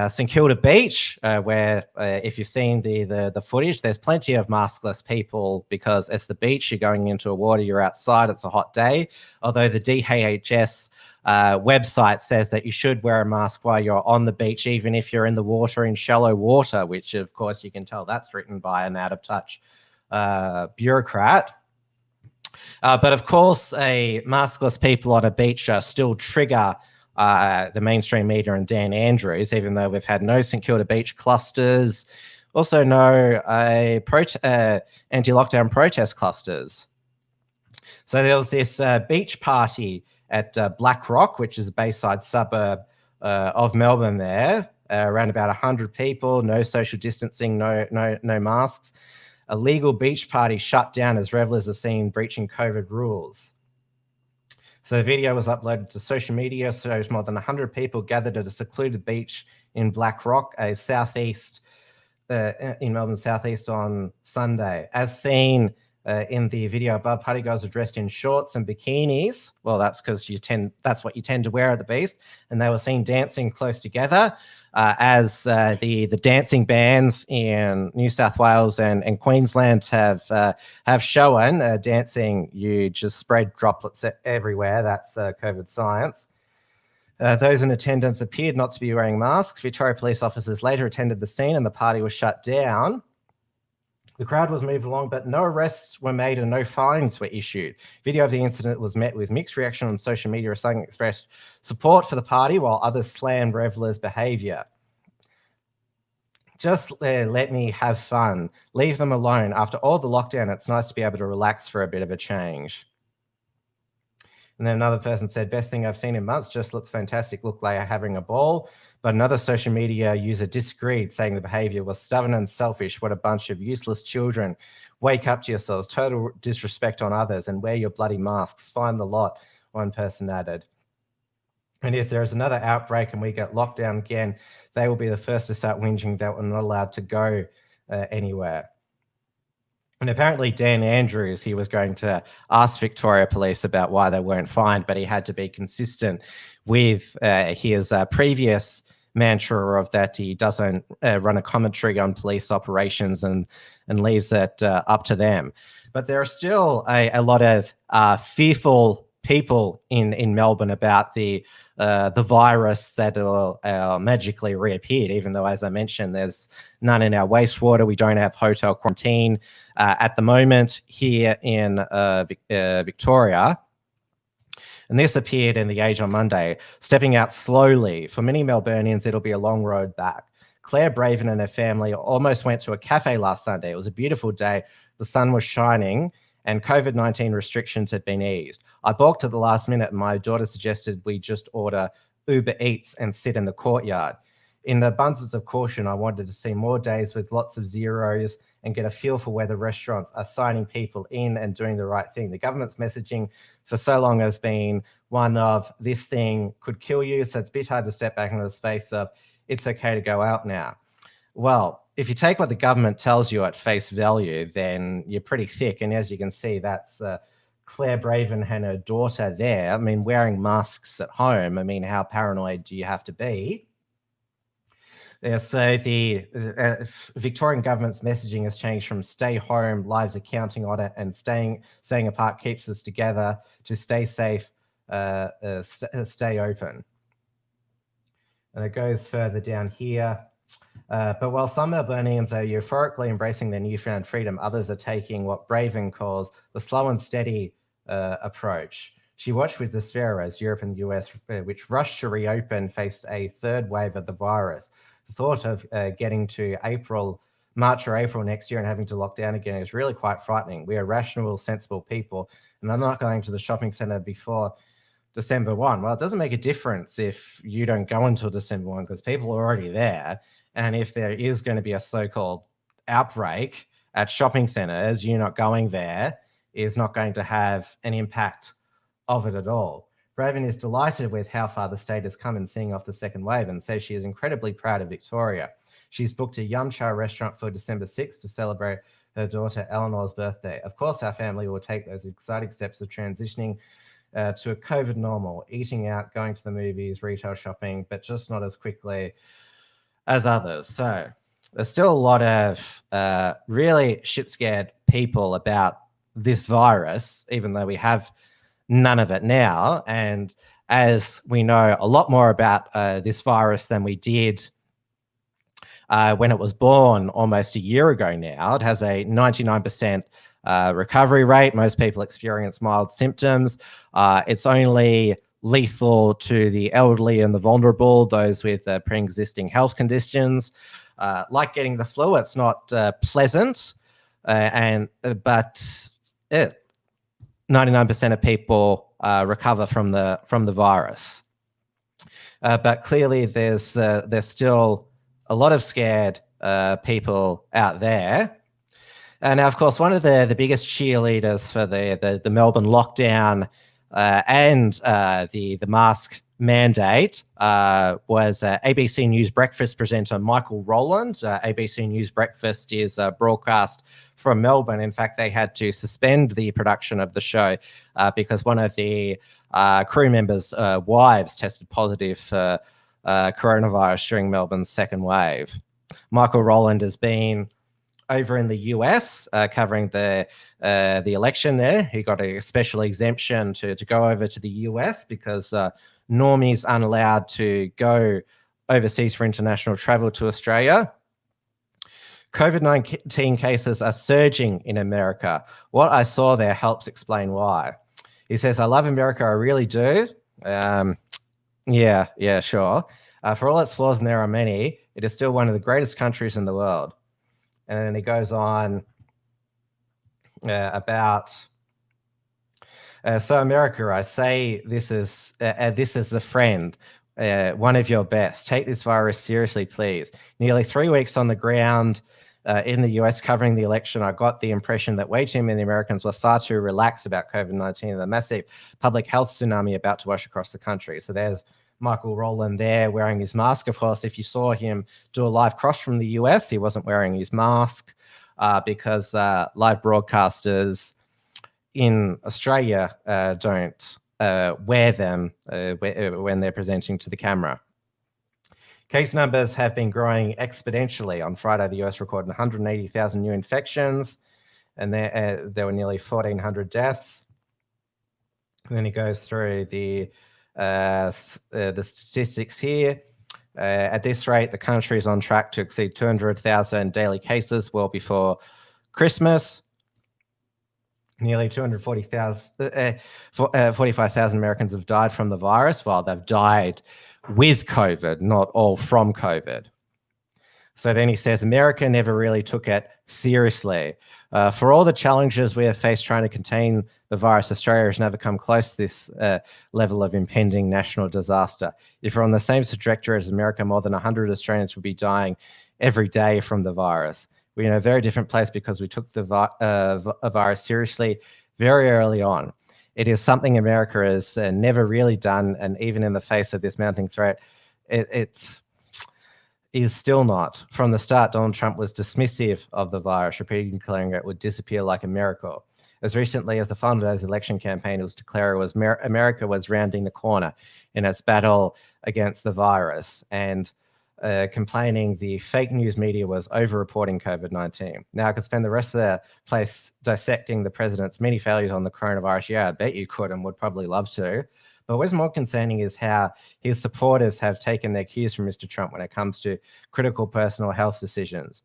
[SPEAKER 2] St Kilda Beach, where if you've seen the footage, there's plenty of maskless people because it's the beach. You're going into a water, you're outside, it's a hot day. Although the DHS website says that you should wear a mask while you're on the beach, even if you're in the water, in shallow water, which of course you can tell that's written by an out-of-touch bureaucrat. But of course, maskless people on a beach still trigger the mainstream media and Dan Andrews, even though we've had no St Kilda Beach clusters, also no anti-lockdown protest clusters. So there was this beach party at Black Rock, which is a bayside suburb of Melbourne there, around about 100 people, no social distancing, no masks. A legal beach party shut down as revelers are seen breaching COVID rules. So the video was uploaded to social media, shows more than 100 people gathered at a secluded beach in Black Rock, a southeast, in Melbourne southeast on Sunday. As seen in the video above, party girls are dressed in shorts and bikinis. Well, that's because that's what you tend to wear at the beach. And they were seen dancing close together as the dancing bands in New South Wales and Queensland have shown. Dancing, you just spread droplets everywhere. That's COVID science. Those in attendance appeared not to be wearing masks. Victoria police officers later attended the scene and the party was shut down. The crowd was moved along, but no arrests were made and no fines were issued. Video of the incident was met with mixed reaction on social media, as some expressed support for the party, while others slammed revelers' behaviour. Just let me have fun. Leave them alone. After all the lockdown, it's nice to be able to relax for a bit of a change. And then another person said, best thing I've seen in months, just looks fantastic, look like having a ball. But another social media user disagreed, saying the behavior was stubborn and selfish. What a bunch of useless children. Wake up to yourselves, total disrespect on others, and wear your bloody masks. Find the lot, one person added. And if there is another outbreak and we get locked down again, they will be the first to start whinging that we're not allowed to go anywhere. And apparently Dan Andrews, he was going to ask Victoria Police about why they weren't fined, but he had to be consistent with his previous mantra of that he doesn't run a commentary on police operations and leaves it up to them. But there are still a lot of fearful people in Melbourne about the virus that magically reappeared, even though, as I mentioned, there's none in our wastewater. We don't have hotel quarantine at the moment here in Victoria. And this appeared in The Age on Monday. Stepping out slowly. For many Melburnians, it'll be a long road back. Claire Braven and her family almost went to a cafe last Sunday. It was a beautiful day. The sun was shining and COVID-19 restrictions had been eased. I balked at the last minute and my daughter suggested we just order Uber Eats and sit in the courtyard. In the abundance of caution, I wanted to see more days with lots of zeros and get a feel for whether restaurants are signing people in and doing the right thing. The government's messaging for so long has been one of this thing could kill you, so it's a bit hard to step back into the space of it's okay to go out now. Well, if you take what the government tells you at face value, then you're pretty thick. And as you can see, that's Claire Braven and her daughter there. I mean, wearing masks at home. I mean, how paranoid do you have to be? So the Victorian government's messaging has changed from stay home, lives are counting on it, and staying apart keeps us together, to stay safe, stay open. And it goes further down here. But while some Melburnians are euphorically embracing their newfound freedom, others are taking what Braven calls the slow and steady approach. She watched with despair as Europe and the US, which rushed to reopen, faced a third wave of the virus. The thought of getting to March or April next year and having to lock down again is really quite frightening. We are rational, sensible people, and I'm not going to the shopping centre before December 1. Well, it doesn't make a difference if you don't go until December 1 because people are already there. And if there is going to be a so-called outbreak at shopping centres, you not going there is not going to have an impact of it at all. Braven is delighted with how far the state has come in seeing off the second wave and says she is incredibly proud of Victoria. She's booked a Yum Cha restaurant for December 6th to celebrate her daughter Eleanor's birthday. Of course, our family will take those exciting steps of transitioning to a COVID normal, eating out, going to the movies, retail shopping, but just not as quickly as others. So there's still a lot of really shit-scared people about this virus, even though we have none of it now. And as we know a lot more about this virus than we did when it was born almost a year ago now, it has a 99% recovery rate. Most people experience mild symptoms. It's only lethal to the elderly and the vulnerable, those with pre-existing health conditions. Like getting the flu, it's not pleasant, but 99% of people recover from the virus. But clearly, there's still a lot of scared people out there. And now, of course, one of the biggest cheerleaders for the Melbourne lockdown and the mask mandate was ABC News Breakfast presenter Michael Rowland. ABC News Breakfast is broadcast from Melbourne. In fact, they had to suspend the production of the show because one of the crew members' wives tested positive for coronavirus during Melbourne's second wave. Michael Rowland has been over in the US covering the election there. He got a special exemption to go over to the US because normies aren't allowed to go overseas for international travel to Australia. COVID-19 cases are surging in America. What I saw there helps explain why. He says, I love America, I really do. Yeah, sure. For all its flaws, and there are many, it is still one of the greatest countries in the world. And then he goes on about, so America, I say this is a friend, one of your best. Take this virus seriously, please. Nearly 3 weeks on the ground in the US covering the election, I got the impression that way too many Americans were far too relaxed about COVID-19 and the massive public health tsunami about to wash across the country. So there's Michael Rowland there wearing his mask. Of course, if you saw him do a live cross from the US, he wasn't wearing his mask because live broadcasters in Australia don't wear them when they're presenting to the camera. Case numbers have been growing exponentially. On Friday, the US recorded 180,000 new infections, and there were nearly 1,400 deaths. And then he goes through the statistics here. At this rate, the country is on track to exceed 200,000 daily cases well before Christmas. Nearly 45,000 Americans have died from the virus, while they've died with COVID, not all from COVID. So then he says, America never really took it seriously. For all the challenges we have faced trying to contain the virus, Australia has never come close to this level of impending national disaster. If we're on the same trajectory as America, more than 100 Australians would be dying every day from the virus. We're in a very different place because we took the virus seriously very early on. It is something America has never really done, and even in the face of this mounting threat, it is still not. From the start, Donald Trump was dismissive of the virus, repeatedly declaring it would disappear like a miracle. As recently as the final day's election campaign, it was declared America was rounding the corner in its battle against the virus, and complaining the fake news media was over-reporting COVID-19. Now, I could spend the rest of the place dissecting the president's many failures on the coronavirus. Yeah, I bet you could and would probably love to. But what's more concerning is how his supporters have taken their cues from Mr. Trump when it comes to critical personal health decisions.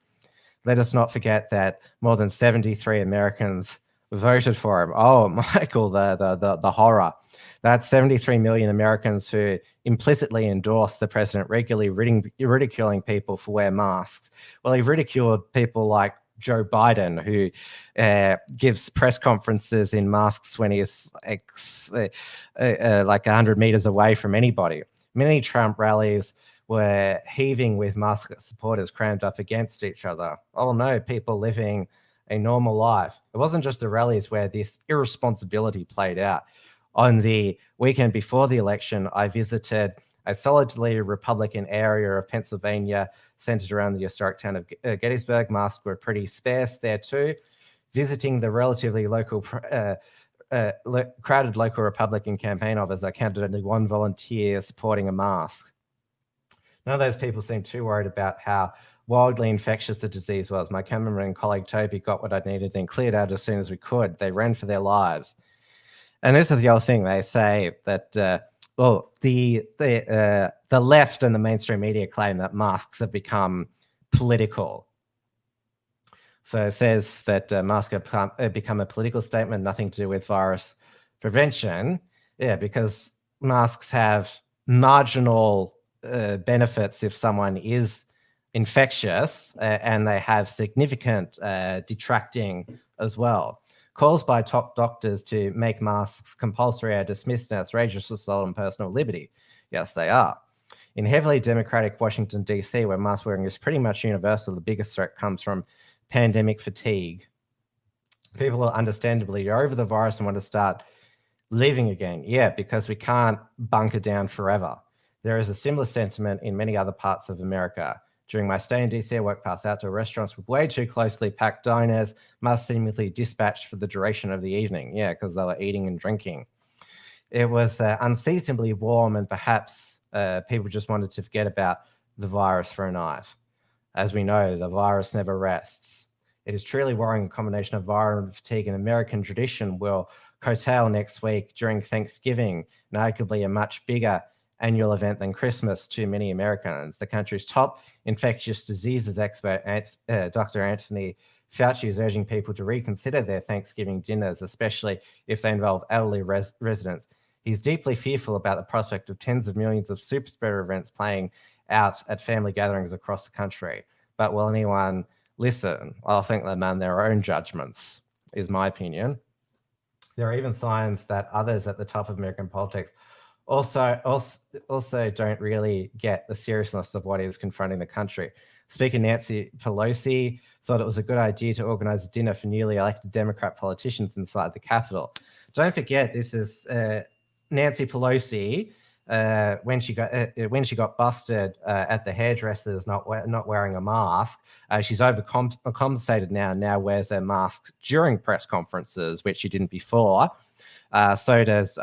[SPEAKER 2] Let us not forget that more than 73 Americans voted for him. Oh, Michael, the horror. That's 73 million Americans who implicitly endorsed the president, regularly ridiculing people for wearing masks. Well, he ridiculed people like Joe Biden, who gives press conferences in masks when he's like 100 meters away from anybody. Many Trump rallies were heaving with mask supporters crammed up against each other. Oh no, people living a normal life. It wasn't just the rallies where this irresponsibility played out. On the weekend before the election, I visited a solidly Republican area of Pennsylvania centered around the historic town of Gettysburg. Masks were pretty sparse there too. Visiting the relatively local, crowded local Republican campaign office, I counted only one volunteer supporting a mask. None of those people seemed too worried about how wildly infectious the disease was. My cameraman colleague Toby got what I needed, then cleared out as soon as we could. They ran for their lives. And this is the other thing. They say that, the left and the mainstream media claim that masks have become political. So it says that masks have become a political statement, nothing to do with virus prevention. Yeah, because masks have marginal benefits if someone is infectious, and they have significant detracting as well. Calls by top doctors to make masks compulsory are dismissed as outrageous assault on personal liberty. Yes, they are. In heavily democratic Washington, D.C., where mask wearing is pretty much universal, the biggest threat comes from pandemic fatigue. People are understandably over the virus and want to start living again. Yeah, because we can't bunker down forever. There is a similar sentiment in many other parts of America. During my stay in DC, I walked past outdoor restaurants with way too closely packed diners, masks seemingly dispatched for the duration of the evening. Yeah, because they were eating and drinking. It was unseasonably warm, and perhaps people just wanted to forget about the virus for a night. As we know, the virus never rests. It is truly worrying. A combination of viral fatigue and American tradition will curtail next week during Thanksgiving, and arguably a much bigger annual event than Christmas to many Americans. The country's top infectious diseases expert, Dr. Anthony Fauci, is urging people to reconsider their Thanksgiving dinners, especially if they involve elderly residents. He's deeply fearful about the prospect of tens of millions of super spreader events playing out at family gatherings across the country. But will anyone listen? I think they man their own judgments, is my opinion. There are even signs that others at the top of American politics also don't really get the seriousness of what is confronting the country. Speaker Nancy Pelosi thought it was a good idea to organize a dinner for newly elected Democrat politicians inside the Capitol. Don't forget, this is Nancy Pelosi when she got busted at the hairdressers not wearing a mask. She's overcompensated now wears a mask during press conferences, which she didn't before. So does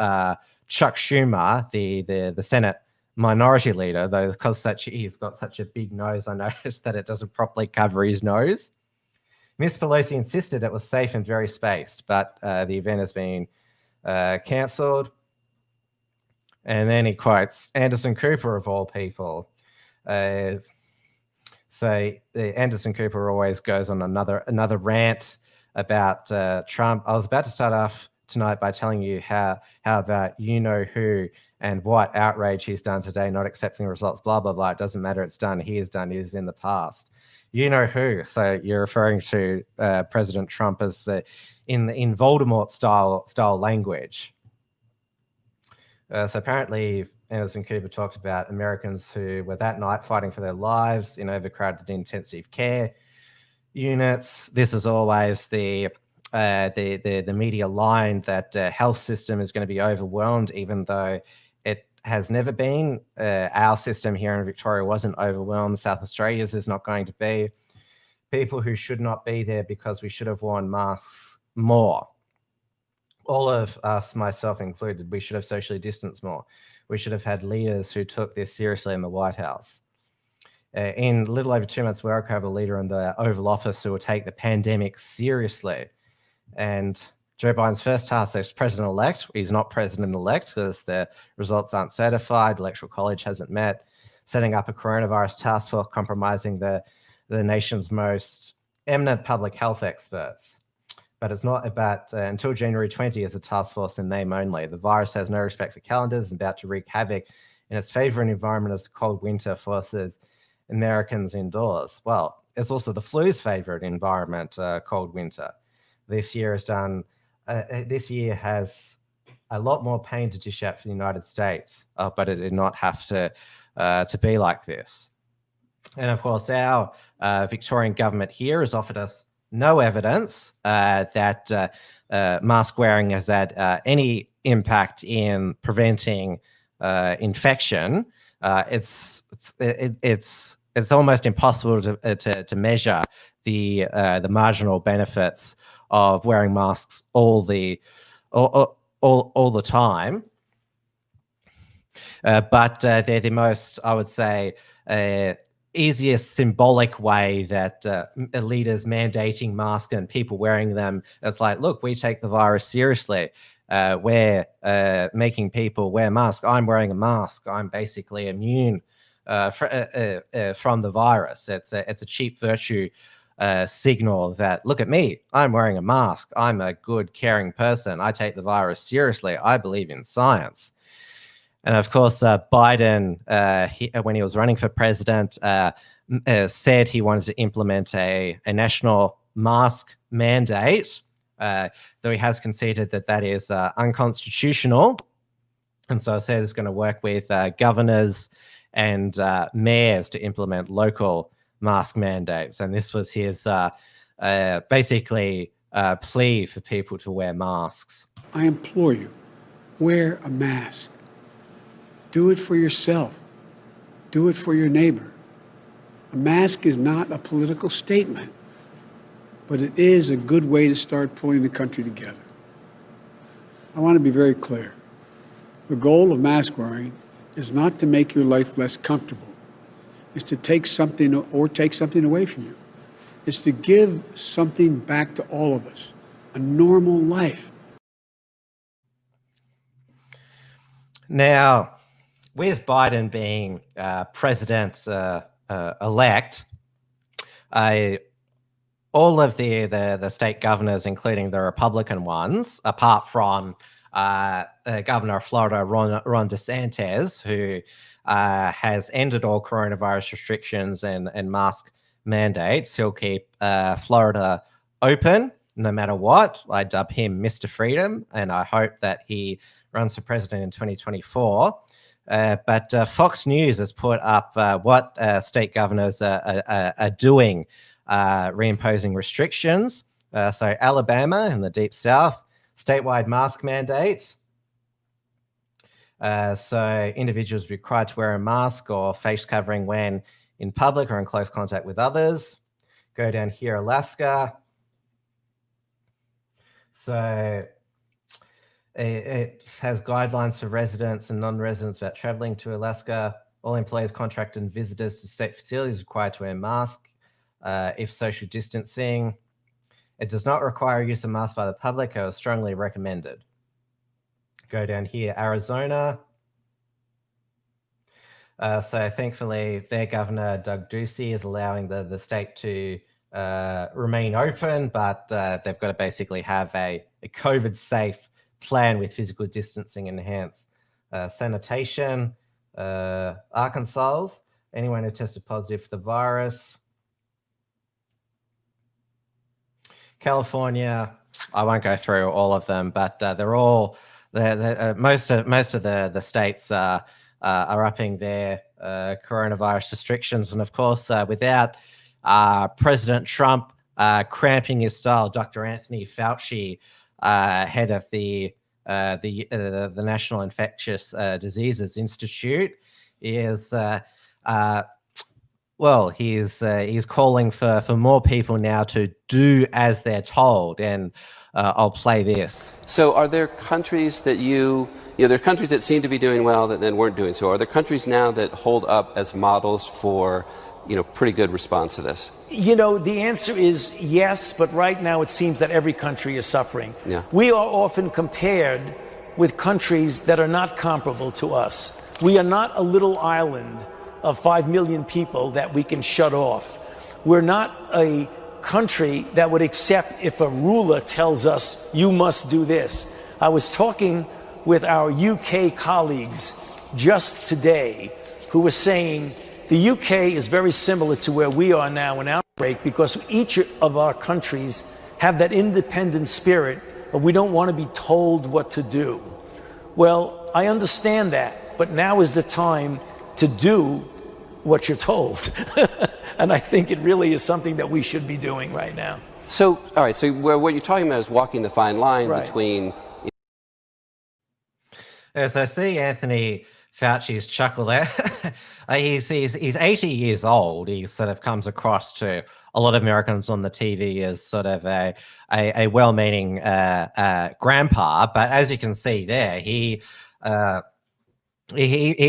[SPEAKER 2] Chuck Schumer, the Senate minority leader, though because he's got such a big nose, I noticed that it doesn't properly cover his nose. Ms. Pelosi insisted it was safe and very spaced, but the event has been cancelled. And then he quotes Anderson Cooper, of all people. So Anderson Cooper always goes on another rant about Trump. I was about to start off tonight by telling you how about you know who and what outrage he's done today, not accepting the results, blah, blah, blah. It doesn't matter. It's done. He is done. He is in the past. You know who. So you're referring to President Trump as in Voldemort style language. So apparently Anderson Cooper talked about Americans who were that night fighting for their lives in overcrowded intensive care units. This is always the media line that health system is going to be overwhelmed, even though it has never been. Our system here in Victoria wasn't overwhelmed. South Australia's is not going to be. People who should not be there because we should have worn masks more. All of us, myself included, we should have socially distanced more. We should have had leaders who took this seriously in the White House. In a little over 2 months' work, I have a leader in the Oval Office who will take the pandemic seriously. And Joe Biden's first task as president-elect, he's not president-elect because the results aren't certified, Electoral College hasn't met, setting up a coronavirus task force compromising the nation's most eminent public health experts. But it's not about, until January 20 as a task force in name only. The virus has no respect for calendars and about to wreak havoc in its favorite environment as the cold winter forces Americans indoors. Well, it's also the flu's favorite environment, cold winter. This year has a lot more pain to dish out for the United States, but it did not have to be like this. And of course, our Victorian government here has offered us no evidence that mask wearing has had any impact in preventing infection. It's almost impossible to measure the marginal benefits of wearing masks all the time. But they're the most, I would say, easiest symbolic way that leaders mandating masks and people wearing them. It's like, look, we take the virus seriously. We're making people wear masks. I'm wearing a mask. I'm basically immune from the virus. It's a cheap virtue signal that, look at me, I'm wearing a mask. I'm a good, caring person. I take the virus seriously. I believe in science. And of course, Biden, when he was running for president, said he wanted to implement a national mask mandate, though he has conceded that is unconstitutional. And so it says it's going to work with governors and mayors to implement local mask mandates. And this was his basically plea for people to wear masks.
[SPEAKER 4] I implore you, wear a mask. Do it for yourself. Do it for your neighbor. A mask is not a political statement, but it is a good way to start pulling the country together. I want to be very clear. The goal of mask wearing is not to make your life less comfortable. It's to take something away from you. It's to give something back to all of us, a normal life.
[SPEAKER 2] Now, with Biden being president-elect, all of the state governors, including the Republican ones, apart from Governor of Florida, Ron DeSantis, who has ended all coronavirus restrictions and mask mandates, he'll keep Florida open no matter what. I dub him Mr. Freedom, and I hope that he runs for president in 2024. But Fox News has put up what state governors are doing, reimposing restrictions. So Alabama in the Deep South, statewide mask mandate. So individuals are required to wear a mask or face covering when in public or in close contact with others. Go down here, Alaska. So it has guidelines for residents and non-residents about traveling to Alaska. All employees, contractors, and visitors to state facilities are required to wear a mask if social distancing. It does not require use of masks by the public or is strongly recommended. Go down here, Arizona. So thankfully, their governor, Doug Ducey, is allowing the state to remain open, but they've got to basically have a COVID-safe plan with physical distancing enhanced sanitation. Arkansas, anyone who tested positive for the virus. California, I won't go through all of them, but they're all most of the states are upping their coronavirus restrictions, and of course, without President Trump cramping his style, Dr. Anthony Fauci, head of the National Infectious Diseases Institute, is well, he's calling for more people now to do as they're told, and I'll play this.
[SPEAKER 5] So are there countries that there are countries that seem to be doing well that then weren't doing so? Are there countries now that hold up as models for, pretty good response to this?
[SPEAKER 6] The answer is yes, but right now it seems that every country is suffering.
[SPEAKER 5] Yeah.
[SPEAKER 6] We are often compared with countries that are not comparable to us. We are not a little island of 5 million people that we can shut off. We're not a country that would accept if a ruler tells us, you must do this. I was talking with our UK colleagues just today who were saying the UK is very similar to where we are now in outbreak because each of our countries have that independent spirit, but we don't want to be told what to do. Well, I understand that, but now is the time to do what you're told. And I think it really is something that we should be doing right now.
[SPEAKER 5] So, all right, so what you're talking about is walking the fine line between...
[SPEAKER 2] As I see Anthony Fauci's chuckle there, he's 80 years old. He sort of comes across to a lot of Americans on the TV as sort of a well-meaning grandpa. But as you can see there, he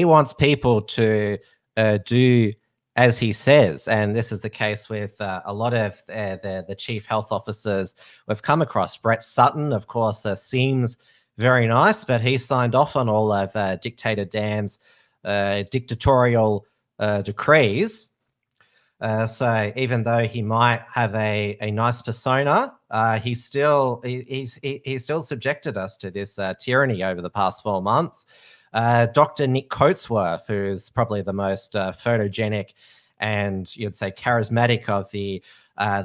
[SPEAKER 2] wants people to do as he says, and this is the case with a lot of the chief health officers we've come across. Brett Sutton, of course, seems very nice, but he signed off on all of Dictator Dan's dictatorial decrees. So even though he might have a nice persona, he's still subjected us to this tyranny over the past 4 months. Dr. Nick Coatsworth, who's probably the most photogenic and you'd say charismatic of the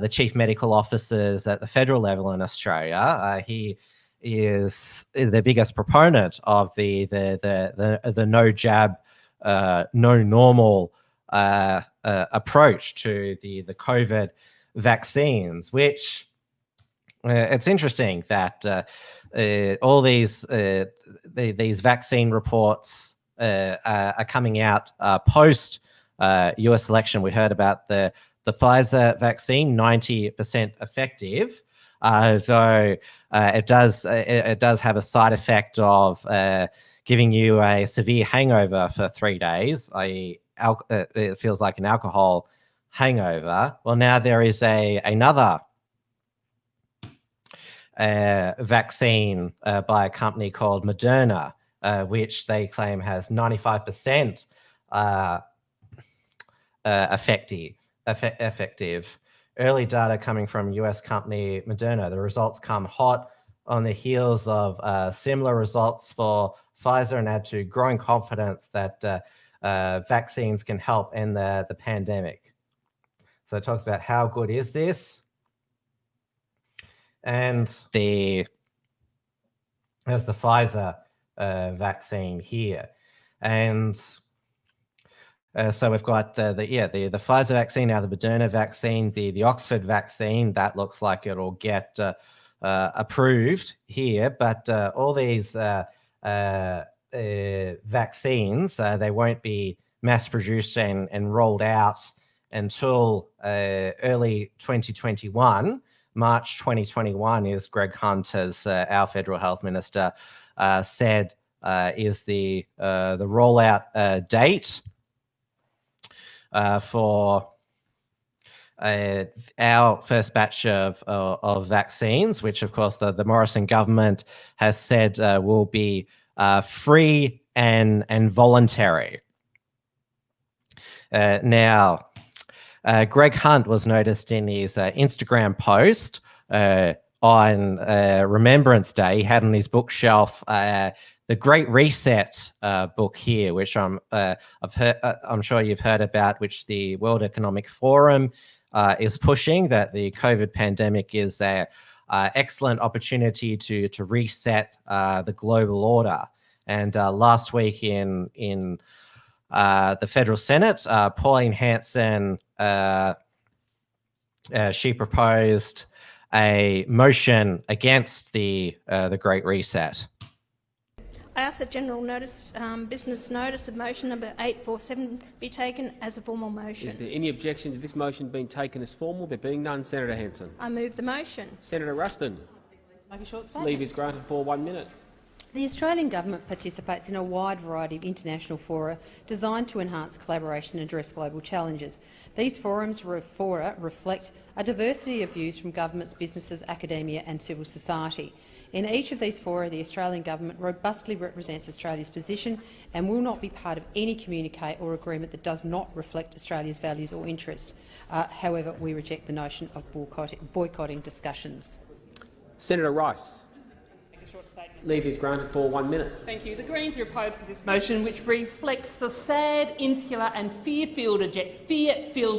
[SPEAKER 2] chief medical officers at the federal level in Australia, he is the biggest proponent of the no jab, no normal approach to the COVID vaccines, which it's interesting that all these vaccine reports are coming out post US election. We heard about the Pfizer vaccine, 90% effective, though it does have a side effect of giving you a severe hangover for 3 days, i.e. it feels like an alcohol hangover. Well, now there is another vaccine by a company called Moderna, which they claim has 95% effective. Early data coming from US company Moderna. The results come hot on the heels of similar results for Pfizer and add to growing confidence that vaccines can help end the pandemic. So it talks about how good is this, and there's the Pfizer vaccine here, and so we've got the Pfizer vaccine, now the Moderna vaccine, the Oxford vaccine that looks like it'll get approved here, but all these vaccines, they won't be mass produced and rolled out until early 2021. March 2021 is Greg Hunt, as our federal health minister said, is the rollout date for our first batch of vaccines, which of course the Morrison government has said will be free and voluntary. Now, Greg Hunt was noticed in his Instagram post on Remembrance Day. He had on his bookshelf the Great Reset book here, which I'm sure you've heard about, which the World Economic Forum is pushing, that the COVID pandemic is a excellent opportunity to reset the global order. And last week in the Federal Senate, Pauline Hanson, she proposed a motion against the Great Reset.
[SPEAKER 7] I ask that general notice, business notice of motion number 847 be taken as a formal motion.
[SPEAKER 8] Is there any objection to this motion being taken as formal? There being none, Senator Hanson.
[SPEAKER 7] I move the motion.
[SPEAKER 8] Senator Ruston.
[SPEAKER 9] Make a short statement.
[SPEAKER 8] Leave is granted for 1 minute.
[SPEAKER 9] The Australian Government participates in a wide variety of international fora designed to enhance collaboration and address global challenges. These fora reflect a diversity of views from governments, businesses, academia and civil society. In each of these fora, the Australian Government robustly represents Australia's position and will not be part of any communique or agreement that does not reflect Australia's values or interests. However, we reject the notion of boycotting discussions.
[SPEAKER 8] Senator Rice.
[SPEAKER 10] Short statement.
[SPEAKER 8] Leave is granted for 1 minute.
[SPEAKER 10] Thank you. The Greens are opposed to this motion, which reflects the sad, insular and fear-filled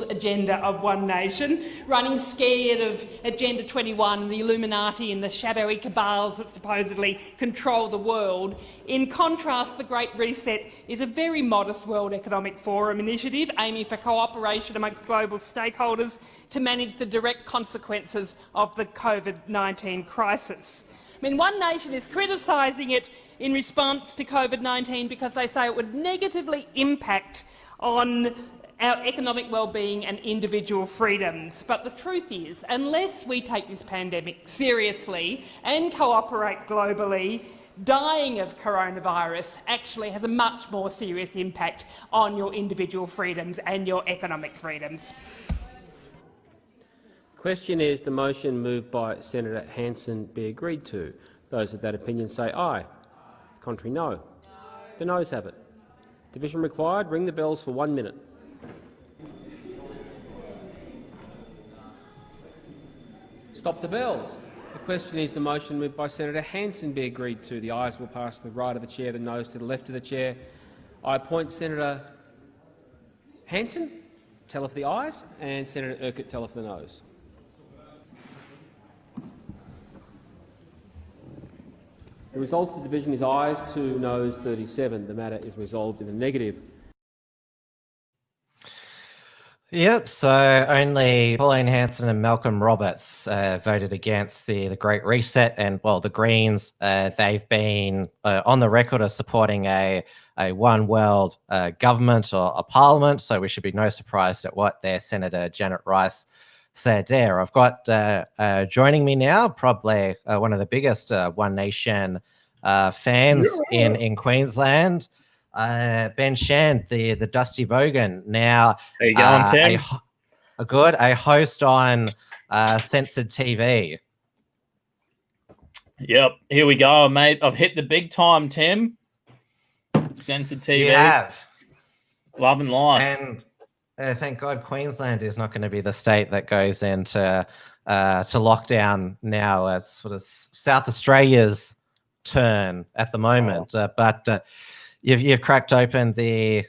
[SPEAKER 10] agenda of one nation, running scared of Agenda 21, the Illuminati and the shadowy cabals that supposedly control the world. In contrast, the Great Reset is a very modest World Economic Forum initiative aiming for cooperation amongst global stakeholders to manage the direct consequences of the COVID-19 crisis. I mean, one nation is criticising it in response to COVID-19 because they say it would negatively impact on our economic well-being and individual freedoms. But the truth is, unless we take this pandemic seriously and cooperate globally, dying of coronavirus actually has a much more serious impact on your individual freedoms and your economic freedoms.
[SPEAKER 8] Question is the motion moved by Senator Hanson be agreed to. Those of that opinion say aye. Contrary, no. The noes have it. Division required. Ring the bells for 1 minute. Stop the bells. The question is the motion moved by Senator Hanson be agreed to. The ayes will pass to the right of the chair, the noes to the left of the chair. I appoint Senator Hanson, tell of the ayes, and Senator Urquhart, tell of the noes. The result of the division is ayes 2, noes 37. The matter is resolved in the negative.
[SPEAKER 2] Yep, so only Pauline Hanson and Malcolm Roberts voted against the Great Reset, and, well, the Greens, they've been on the record as supporting a one world government or a parliament, so we should be no surprise at what their Senator Janet Rice said there. I've got joining me now probably one of the biggest One Nation fans in Queensland, Ben Shand, the Dusty Bogan. Now,
[SPEAKER 11] how you going, Tim?
[SPEAKER 2] A host on Censored TV.
[SPEAKER 11] Yep, here we go, mate. I've hit the big time, Tim. Censored TV.
[SPEAKER 2] You have.
[SPEAKER 11] Love and life.
[SPEAKER 2] And thank God Queensland is not going to be the state that goes into to lockdown now. It's sort of South Australia's turn at the moment. But you've cracked open the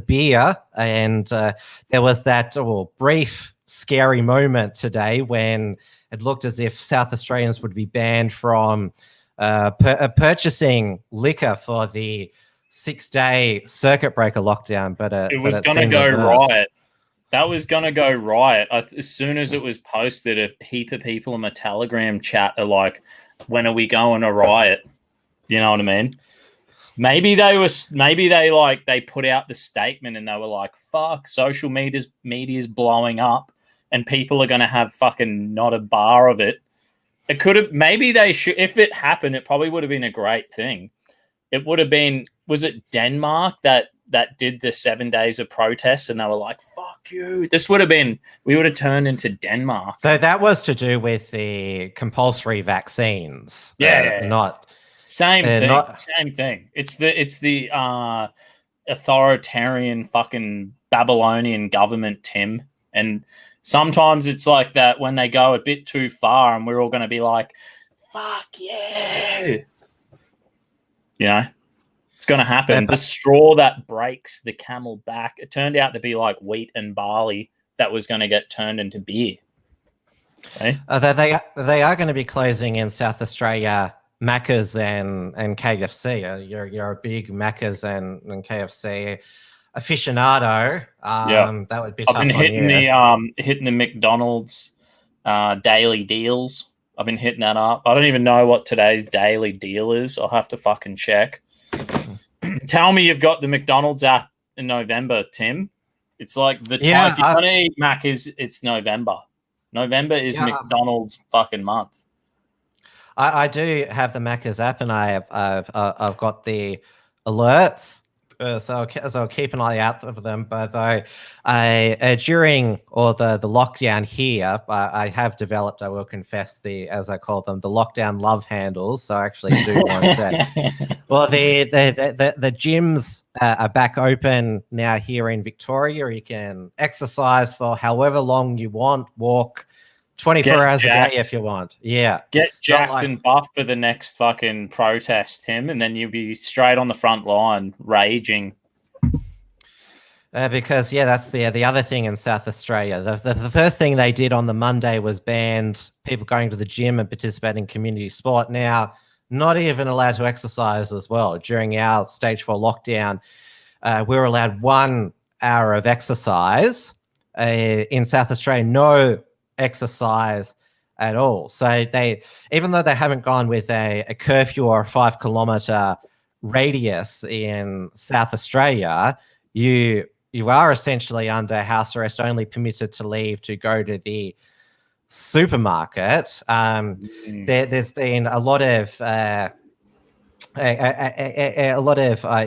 [SPEAKER 2] beer, and there was that brief, scary moment today when it looked as if South Australians would be banned from purchasing liquor for the 6-day circuit breaker lockdown, but
[SPEAKER 11] it was going to go riot. That was going to go riot. As soon as it was posted, a heap of people in my Telegram chat are like, when are we going to riot? You know what I mean? Maybe they put out the statement and they were like, fuck, social media's blowing up and people are going to have fucking not a bar of it. It could have, maybe they should, if it happened, it probably would have been a great thing. It would have been, was it Denmark that did the 7 days of protests and they were like, fuck you. This would have been, we would have turned into Denmark.
[SPEAKER 2] So that was to do with the compulsory vaccines.
[SPEAKER 11] Yeah. Same thing. It's the authoritarian fucking Babylonian government, Tim. And sometimes it's like that when they go a bit too far and we're all going to be like, fuck yeah. You know, it's going to happen. The straw that breaks the camel back, it turned out to be like wheat and barley that was going to get turned into beer. Okay?
[SPEAKER 2] They are going to be closing in South Australia, Macca's and KFC. You're a big Macca's and KFC aficionado. That would be tough.
[SPEAKER 11] I've been hitting the McDonald's daily deals. I've been hitting that up. I don't even know what today's daily deal is. I'll have to fucking check. Tell me you've got the McDonald's app in November, Tim. It's like the time if you want to eat Mac it's November. November is McDonald's fucking month.
[SPEAKER 2] I do have the Macca's app, and I've got the alerts. So I'll keep an eye out for them. But during the lockdown here, I have developed, I will confess, as I call them, the lockdown love handles. So I actually do want to. Well, the gyms are back open now here in Victoria. You can exercise for however long you want, walk 24 hours a day if you want. Yeah.
[SPEAKER 11] Get jacked and buffed for the next fucking protest, Tim, and then you'll be straight on the front line raging.
[SPEAKER 2] Because, that's the other thing in South Australia. The first thing they did on the Monday was banned people going to the gym and participating in community sport. Now, not even allowed to exercise as well. During our stage 4 lockdown, we were allowed 1 hour of exercise. In South Australia, no exercise at all. So even though they haven't gone with a curfew or a 5 kilometer radius in South Australia, you are essentially under house arrest, only permitted to leave to go to the supermarket. There's been a lot of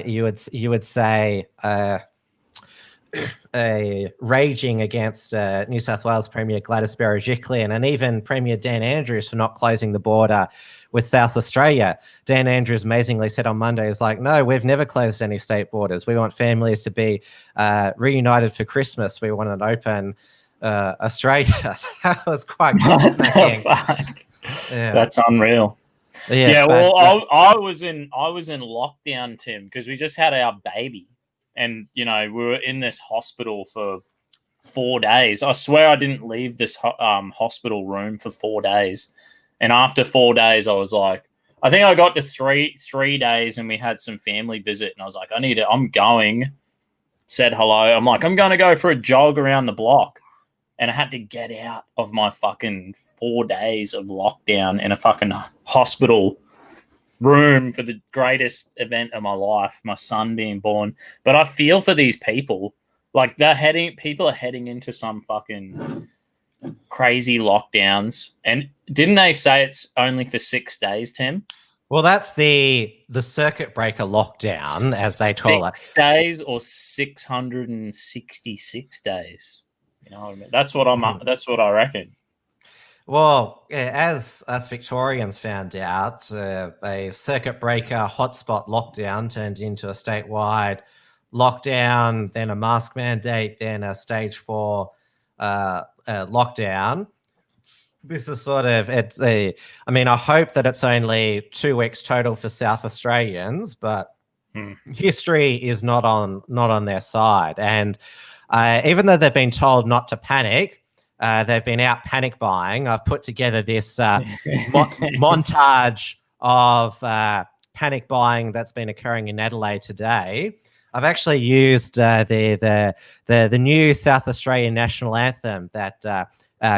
[SPEAKER 2] you would say raging against New South Wales Premier Gladys Berejiklian and even Premier Dan Andrews for not closing the border with South Australia. Dan Andrews amazingly said on Monday, is like, no, we've never closed any state borders. We want families to be reunited for Christmas. We want an open Australia. That was quite gobsmacking.
[SPEAKER 11] That's unreal. I was in lockdown, Tim, because we just had our baby. And, we were in this hospital for 4 days. I swear I didn't leave this hospital room for 4 days. And after 4 days, I was like, I think I got to three days and we had some family visit. And I was like, I'm going. Said hello. I'm like, I'm going to go for a jog around the block. And I had to get out of my fucking 4 days of lockdown in a fucking hospital room for the greatest event of my life, my son being born. But I feel for these people. Like people are heading into some fucking crazy lockdowns. And didn't they say it's only for 6 days, Tim?
[SPEAKER 2] Well, that's the circuit breaker lockdown, as they call it.
[SPEAKER 11] 6 days or 666 days. You know what I mean? That's what I reckon.
[SPEAKER 2] Well, as us Victorians found out, a circuit breaker hotspot lockdown turned into a statewide lockdown, then a mask mandate, then a stage 4 lockdown. This is I hope that it's only 2 weeks total for South Australians, but history is not on their side. And even though they've been told not to panic, they've been out panic buying. I've put together this montage of panic buying that's been occurring in Adelaide today. I've actually used the new South Australian national anthem that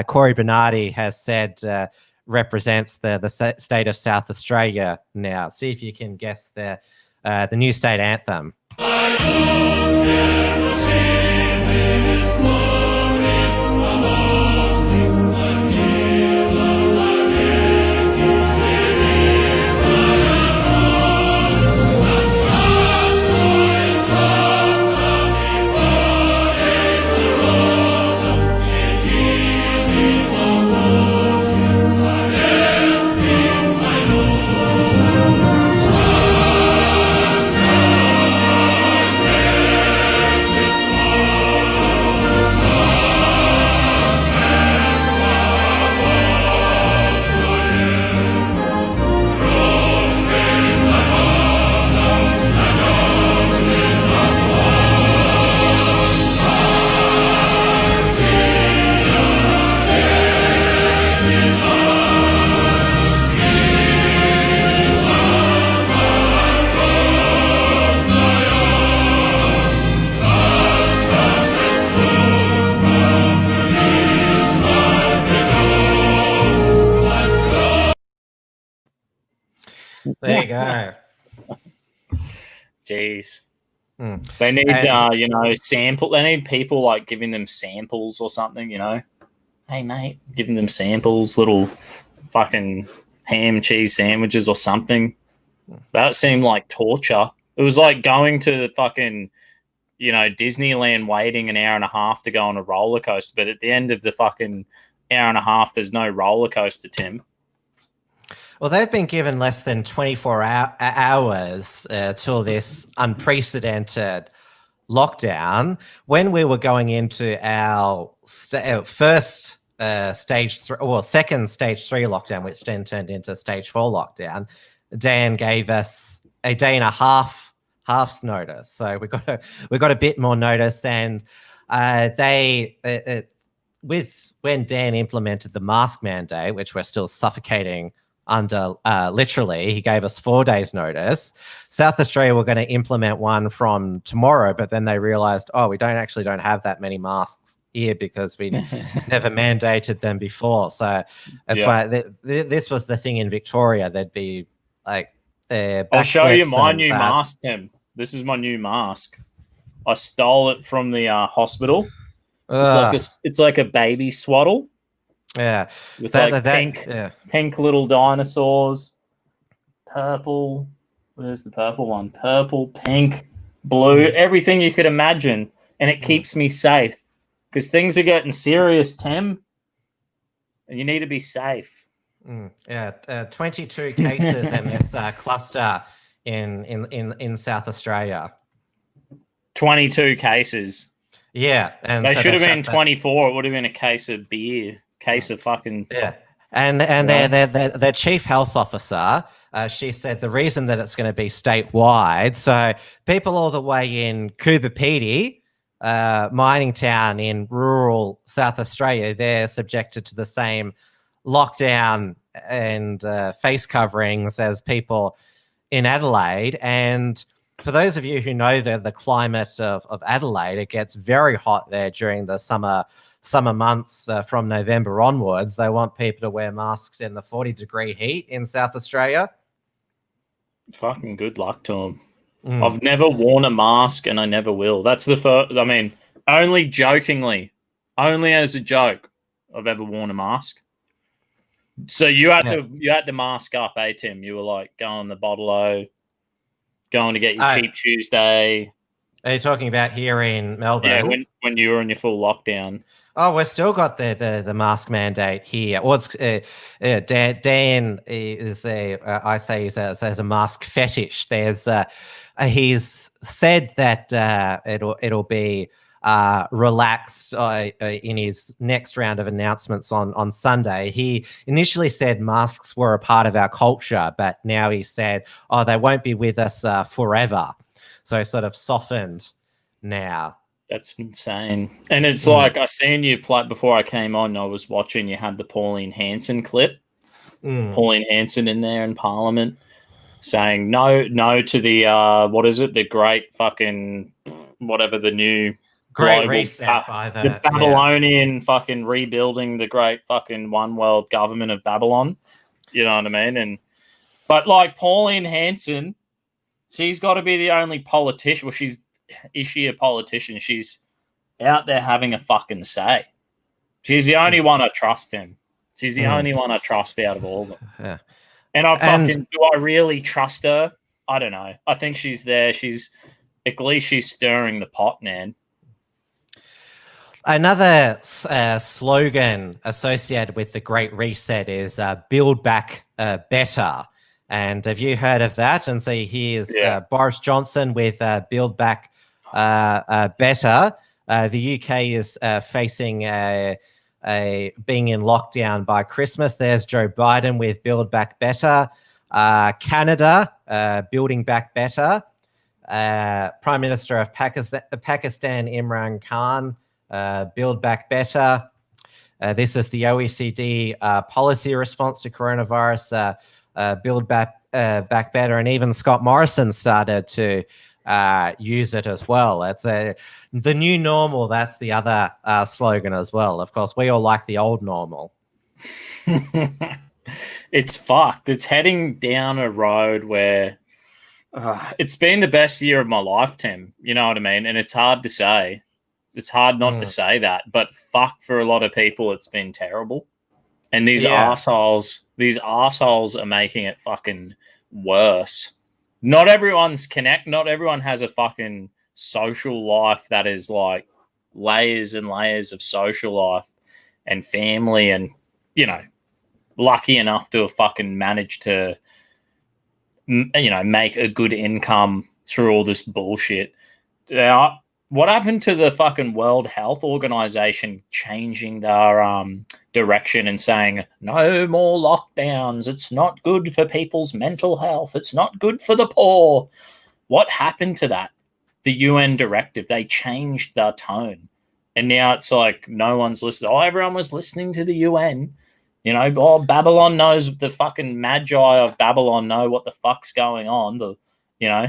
[SPEAKER 2] Corey Bernardi has said represents the state of South Australia now. See if you can guess the new state anthem. you go.
[SPEAKER 11] Jeez.
[SPEAKER 2] Mm.
[SPEAKER 11] They need,
[SPEAKER 2] And-
[SPEAKER 11] sample. They need people like giving them samples or something. Hey mate, giving them samples, little fucking ham cheese sandwiches or something. That seemed like torture. It was like going to the fucking, Disneyland, waiting an hour and a half to go on a roller coaster. But at the end of the fucking hour and a half, there's no roller coaster, Tim.
[SPEAKER 2] Well, they've been given less than 24 hours till this unprecedented lockdown. When we were going into our first second stage 3 lockdown, which then turned into stage 4 lockdown, Dan gave us a day and a half's notice. So we got a bit more notice, and when Dan implemented the mask mandate, which we're still suffocating under, literally, he gave us 4 days notice. South Australia were going to implement one from tomorrow, but then they realized, we don't have that many masks here because we never mandated them before. So that's why this was the thing in Victoria. There'd be like,
[SPEAKER 11] I'll show you my new mask, Tim. This is my new mask. I stole it from the hospital. It's like a baby swaddle.
[SPEAKER 2] Yeah,
[SPEAKER 11] with pink little dinosaurs, purple. Where's the purple one? Purple, pink, blue, everything you could imagine, and it keeps me safe because things are getting serious, Tim, and you need to be safe.
[SPEAKER 2] 22 cases in this cluster in South Australia.
[SPEAKER 11] 22 cases.
[SPEAKER 2] Yeah, and
[SPEAKER 11] they should have been 24. It would have been a case of beer. Case of fucking
[SPEAKER 2] and their chief health officer, she said the reason that it's going to be statewide, so people all the way in Covidflakes, mining town in rural South Australia, they're subjected to the same lockdown and face coverings as people in Adelaide. And for those of you who know the climate of Adelaide, it gets very hot there during the summer months from November onwards. They want people to wear masks in the 40-degree heat in South Australia.
[SPEAKER 11] Fucking good luck to them. I've never worn a mask and I never will. That's the first, only jokingly, only as a joke, I've ever worn a mask. So you had to mask up, Tim? You were like going the bottle-o, going to get your cheap Tuesday.
[SPEAKER 2] Are you talking about here in Melbourne?
[SPEAKER 11] Yeah, when you were in your full lockdown.
[SPEAKER 2] Oh, we've still got the mask mandate here. Well, Dan is has a mask fetish. He's said that it'll be relaxed in his next round of announcements on Sunday. He initially said masks were a part of our culture, but now he said, they won't be with us forever. So he sort of softened now.
[SPEAKER 11] That's insane. And it's like, I seen you play before I came on. I was watching, you had the Pauline Hanson clip. Pauline Hanson in there in Parliament saying no to the, what is it? The great fucking, whatever the new
[SPEAKER 2] Great reset by
[SPEAKER 11] the Babylonian fucking rebuilding the great fucking one world government of Babylon. You know what I mean? But like Pauline Hanson, she's got to be the only politician. Well, is she a politician? She's out there having a fucking say. She's the only one I trust him. She's the only one I trust out of all of them.
[SPEAKER 2] Yeah.
[SPEAKER 11] And do I really trust her? I don't know. I think she's there. At least she's stirring the pot, man.
[SPEAKER 2] Another slogan associated with the Great Reset is "Build Back Better." And have you heard of that? And so here's Boris Johnson with "Build Back Better." The UK is facing being in lockdown by Christmas. There's Joe Biden with "Build Back Better." Canada, "Building Back Better." Prime Minister of Pakistan, Imran Khan, "Build Back Better." This is the OECD policy response to coronavirus, "Build Back Better." And even Scott Morrison started to use it as well. It's the new normal. That's the other slogan as well. Of course, we all like the old normal.
[SPEAKER 11] It's fucked. It's heading down a road where it's been the best year of my life, Tim. You know what I mean? And it's hard to say. It's hard not to say that, but fuck, for a lot of people, it's been terrible. And these assholes are making it fucking worse. Not everyone has a fucking social life that is like layers and layers of social life and family and, you know, lucky enough to have fucking managed to, you know, make a good income through all this bullshit. What happened to the fucking World Health Organization changing their direction and saying no more lockdowns? It's not good for people's mental health. It's not good for the poor. What happened to that? The UN directive, they changed their tone. And now it's like no one's listening. Oh, everyone was listening to the UN. You know, oh, Babylon knows, the fucking magi of Babylon know what the fuck's going on. You know.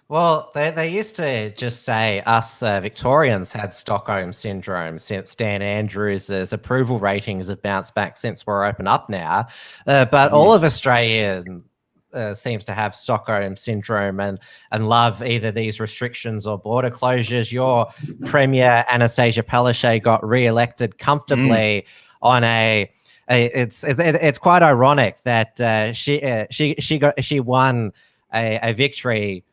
[SPEAKER 2] Well, they used to just say us Victorians had Stockholm syndrome since Dan Andrews' approval ratings have bounced back since we're open up now. But all of Australia seems to have Stockholm syndrome and love either these restrictions or border closures. Your Premier Anastasia Palaszczuk got re-elected comfortably on it's quite ironic that she won a victory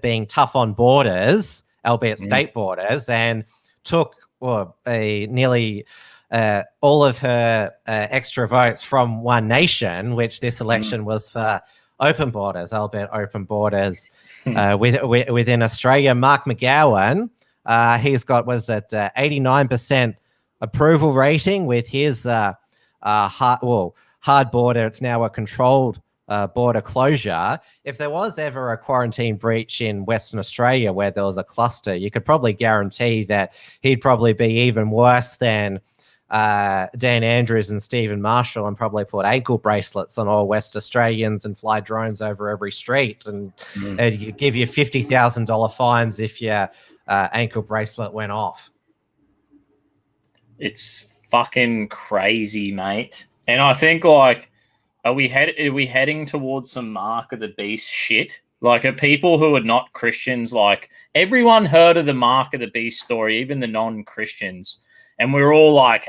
[SPEAKER 2] being tough on borders, albeit state borders, and took nearly all of her extra votes from One Nation, which this election was for open borders, albeit open borders within Australia. Mark McGowan, he's got 89% approval rating with his hard border. It's now a controlled border closure. If there was ever a quarantine breach in Western Australia where there was a cluster, you could probably guarantee that he'd probably be even worse than Dan Andrews and Stephen Marshall, and probably put ankle bracelets on all West Australians and fly drones over every street and give you $50,000 fines if your ankle bracelet went off.
[SPEAKER 11] It's fucking crazy, mate. And I think, like, are we heading towards some Mark of the Beast shit? Like, are people who are not Christians, like, everyone heard of the Mark of the Beast story, even the non-Christians, and we're all like,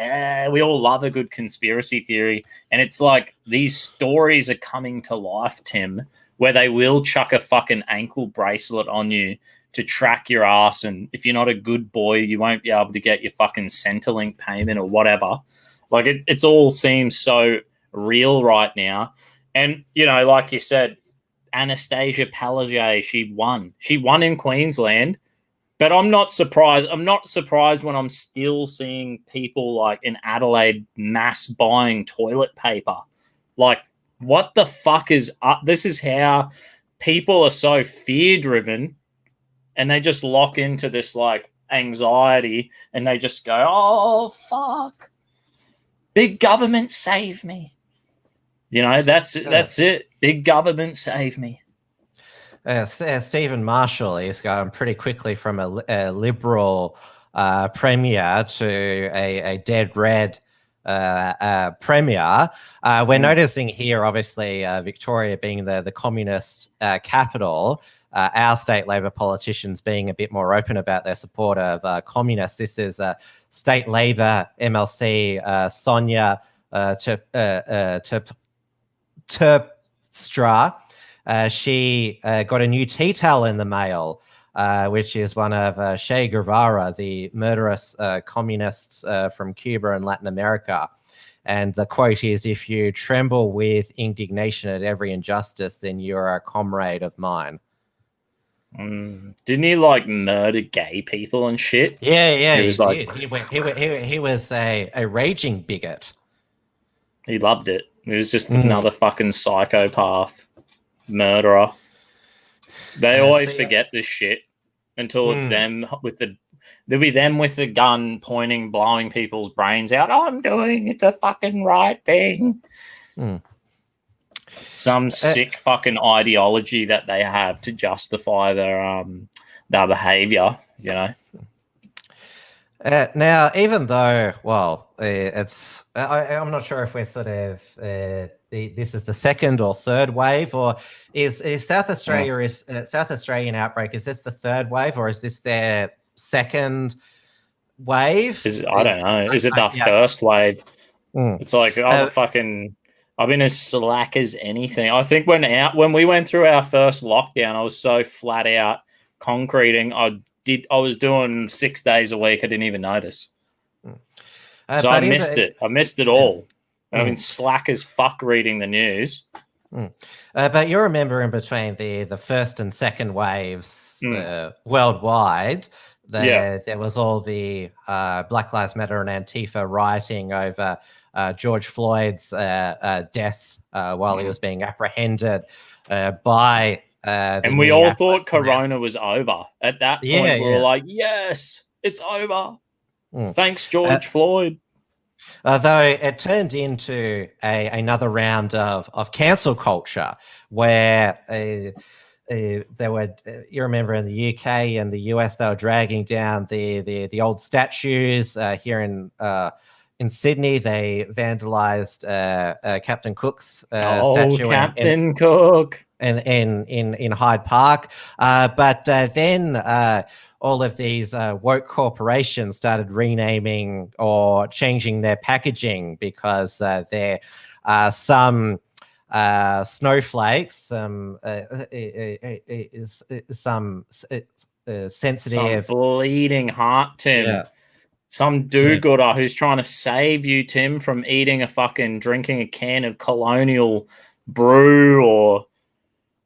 [SPEAKER 11] we all love a good conspiracy theory. And it's like these stories are coming to life, Tim, where they will chuck a fucking ankle bracelet on you to track your ass, and if you're not a good boy, you won't be able to get your fucking Centrelink payment or whatever. Like, it's all seems so real right now. And, you know, like you said, Anastasia Palaszczuk, she won in Queensland, but I'm not surprised when I'm still seeing people like in Adelaide mass buying toilet paper. Like, what the fuck is up? This is how people are so fear driven, and they just lock into this like anxiety, and they just go, oh fuck, big government save me. You know, that's it. Big government save me.
[SPEAKER 2] Stephen Marshall is going pretty quickly from a Liberal premier to a dead red premier. We're noticing here, obviously, Victoria being the communist capital, our state Labor politicians being a bit more open about their support of communists. This is state Labor MLC Sonia Terpstra. She got a new tea towel in the mail, which is one of Che Guevara, the murderous communists from Cuba and Latin America. And the quote is, "If you tremble with indignation at every injustice, then you're a comrade of mine."
[SPEAKER 11] Didn't he like murder gay people and shit?
[SPEAKER 2] Yeah, he did. He was a raging bigot.
[SPEAKER 11] He loved it. He was just another fucking psychopath murderer. They always forget this shit until it's them there'll be them with the gun pointing, blowing people's brains out. Oh, I'm doing the fucking right thing. Some sick fucking ideology that they have to justify their behavior, you know.
[SPEAKER 2] Now, even though, well, it's I'm not sure if we're sort of this is the second or third wave, or is South Australia South Australian outbreak, is this the third wave, or is this their second wave?
[SPEAKER 11] I don't know. Is it the first wave? It's like I've been as slack as anything. I think when we went through our first lockdown, I was so flat out concreting. I was doing 6 days a week. I didn't even notice. So I missed it. I missed it all. I've been slack as fuck reading the news.
[SPEAKER 2] But you remember in between the first and second waves worldwide, there was all the Black Lives Matter and Antifa rioting over George Floyd's death while he was being apprehended by
[SPEAKER 11] and we all thought Corona was over. At that point, we were like, yes, it's over. Thanks, George Floyd.
[SPEAKER 2] Though it turned into another round of cancel culture where there were, you remember in the UK and the US, they were dragging down the old statues. Here in Sydney, they vandalized Captain Cook's statue.
[SPEAKER 11] Captain Cook.
[SPEAKER 2] In Hyde Park. But then all of these woke corporations started renaming or changing their packaging because there are some snowflakes, some sensitive,
[SPEAKER 11] some bleeding heart, Tim. Some do-gooder who's trying to save you, Tim, from drinking a can of Colonial Brew or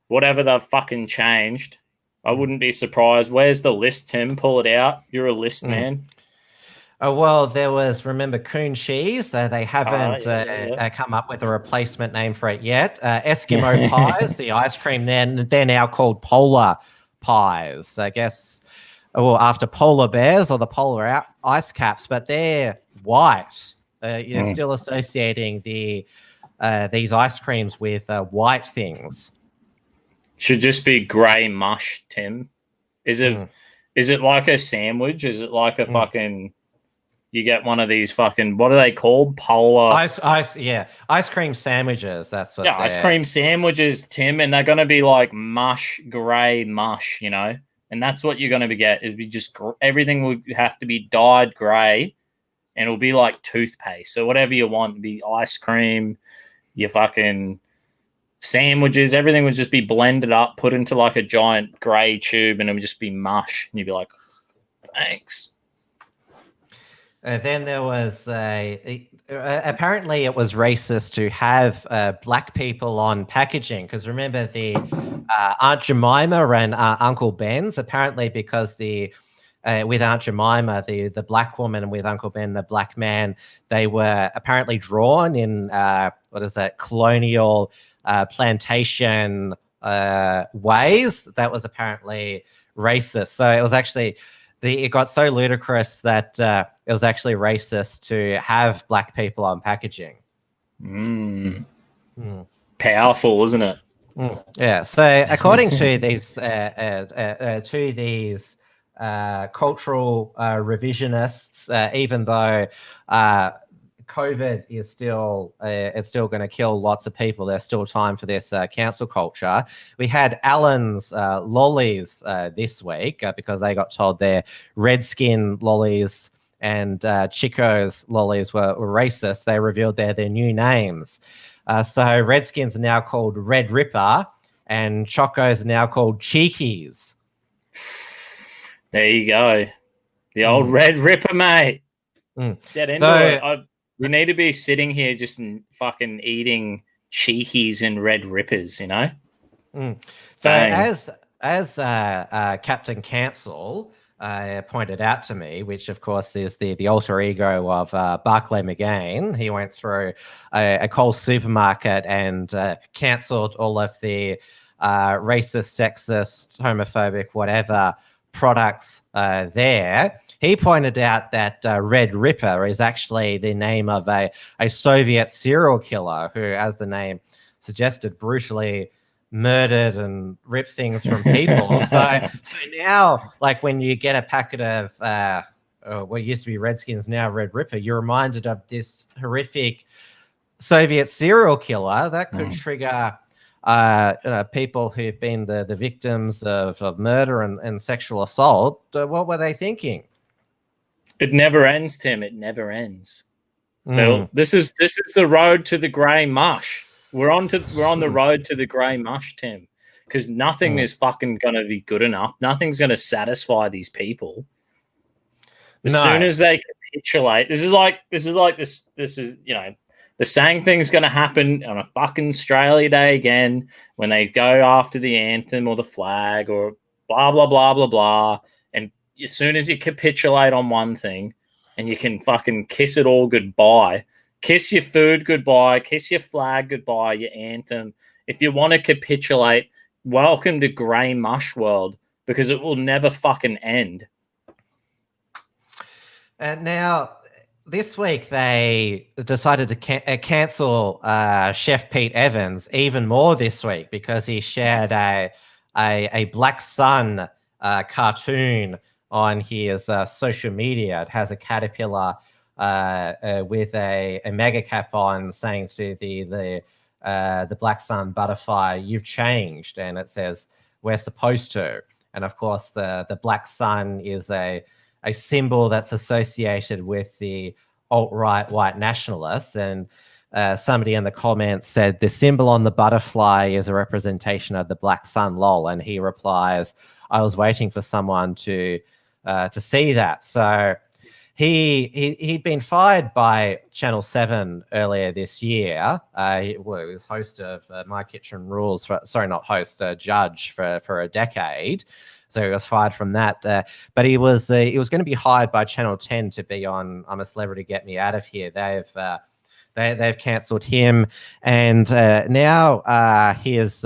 [SPEAKER 11] whatever they've fucking changed. I wouldn't be surprised. Where's the list, Tim? Pull it out. You're a list man.
[SPEAKER 2] Oh, well, there was, remember, Coon Cheese? They haven't come up with a replacement name for it yet. Eskimo pies, the ice cream, they're now called polar pies, I guess, or after polar bears or the polar ice caps, but they're white. You're still associating these ice creams with white things.
[SPEAKER 11] Should just be grey mush, Tim. Is it like a sandwich? Is it like a fucking... You get one of these fucking... What are they called? Polar...
[SPEAKER 2] Ice cream sandwiches. That's what
[SPEAKER 11] ice cream sandwiches, Tim. And they're going to be like mush, grey mush, you know? And that's what you're going to get. It'll be just... Everything will have to be dyed grey. And it'll be like toothpaste. So whatever you want. It'll be ice cream, your fucking... sandwiches, everything would just be blended up, put into like a giant grey tube, and it would just be mush. And you'd be like, thanks.
[SPEAKER 2] Then there was apparently it was racist to have black people on packaging, because remember the Aunt Jemima and Uncle Ben's, apparently because with Aunt Jemima, the black woman, and with Uncle Ben, the black man, they were apparently drawn in colonial plantation ways. That was apparently racist. So it was actually it got so ludicrous that it was actually racist to have black people on packaging.
[SPEAKER 11] Powerful, isn't it?
[SPEAKER 2] Yeah. So according to these cultural revisionists, even though COVID is still going to kill lots of people, there's still time for this cancel culture. We had Allen's lollies this week because they got told their Redskin lollies and Chico's lollies were racist. They revealed their new names. So Redskins are now called Red Ripper and Chocos are now called Cheekies.
[SPEAKER 11] There you go. The old Red Ripper, mate. Get into it. We need to be sitting here just fucking eating Cheekies and Red Rippers, you know?
[SPEAKER 2] So as Captain Cancel pointed out to me, which of course is the alter ego of Barclay McGain, he went through a Coles supermarket and cancelled all of the racist, sexist, homophobic, whatever products there. He pointed out that Red Ripper is actually the name of a Soviet serial killer who, as the name suggested, brutally murdered and ripped things from people. so now, like when you get a packet of what used to be Redskins, now Red Ripper, you're reminded of this horrific Soviet serial killer that could trigger people who've been the victims of murder and sexual assault. What were they thinking?
[SPEAKER 11] It never ends, Tim. It never ends. This is the road to the grey mush. We're on the road to the grey mush, Tim, because nothing is fucking gonna be good enough. Nothing's gonna satisfy these people. As soon as they capitulate, this is the same thing's gonna happen on a fucking Australia Day again when they go after the anthem or the flag or blah blah blah blah blah. And as soon as you capitulate on one thing, and you can fucking kiss it all goodbye. Kiss your food goodbye. Kiss your flag goodbye, your anthem. If you want to capitulate, welcome to grey mush world, because it will never fucking end.
[SPEAKER 2] And now, this week, they decided to cancel Chef Pete Evans even more this week because he shared a Black Sun cartoon on his social media. It has a caterpillar with a mega cap on, saying to the Black Sun butterfly, "You've changed," and it says, "We're supposed to." And of course, the Black Sun is a symbol that's associated with the alt-right white nationalists. And somebody in the comments said the symbol on the butterfly is a representation of the Black Sun, lol. And he replies, "I was waiting for someone to see that." So he'd been fired by Channel 7 earlier this year. He was host of My Kitchen Rules, judge for a decade. So he was fired from that. But he was going to be hired by Channel 10 to be on I'm a Celebrity, Get Me Out of Here. They've cancelled him, and now his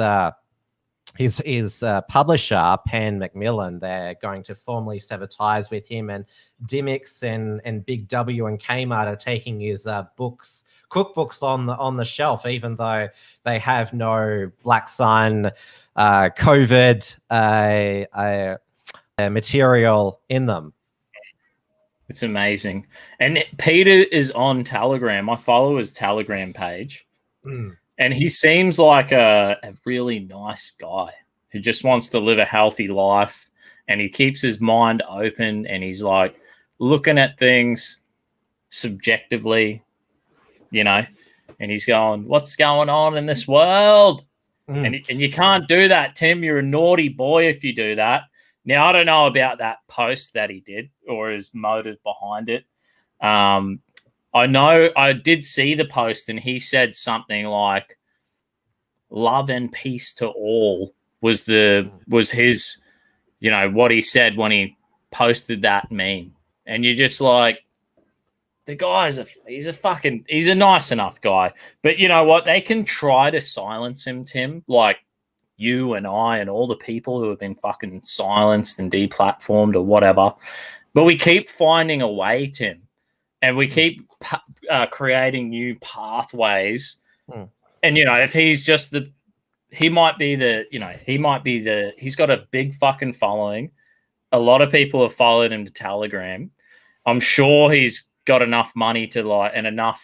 [SPEAKER 2] publisher, Pan Macmillan, they're going to formally sever ties with him, and Dimmicks and Big W and Kmart are taking his cookbooks on the shelf, even though they have no Black Sun COVID material in them.
[SPEAKER 11] It's amazing. And Peter is on Telegram. I follow his Telegram page. And he seems like a really nice guy who just wants to live a healthy life, and he keeps his mind open, and he's like looking at things subjectively, and he's going, "What's going on in this world?" And you can't do that, Tim. You're a naughty boy if you do that. Now, I don't know about that post that he did or his motive behind it. I know I did see the post, and he said something like "love and peace to all" was his, what he said when he posted that meme. And you're just like, the guy's he's a nice enough guy. But you know what? They can try to silence him, Tim, like you and I and all the people who have been fucking silenced and deplatformed or whatever. But we keep finding a way, Tim. And we keep creating new pathways. And, if he's just he's got a big fucking following. A lot of people have followed him to Telegram. I'm sure he's got enough money to and enough,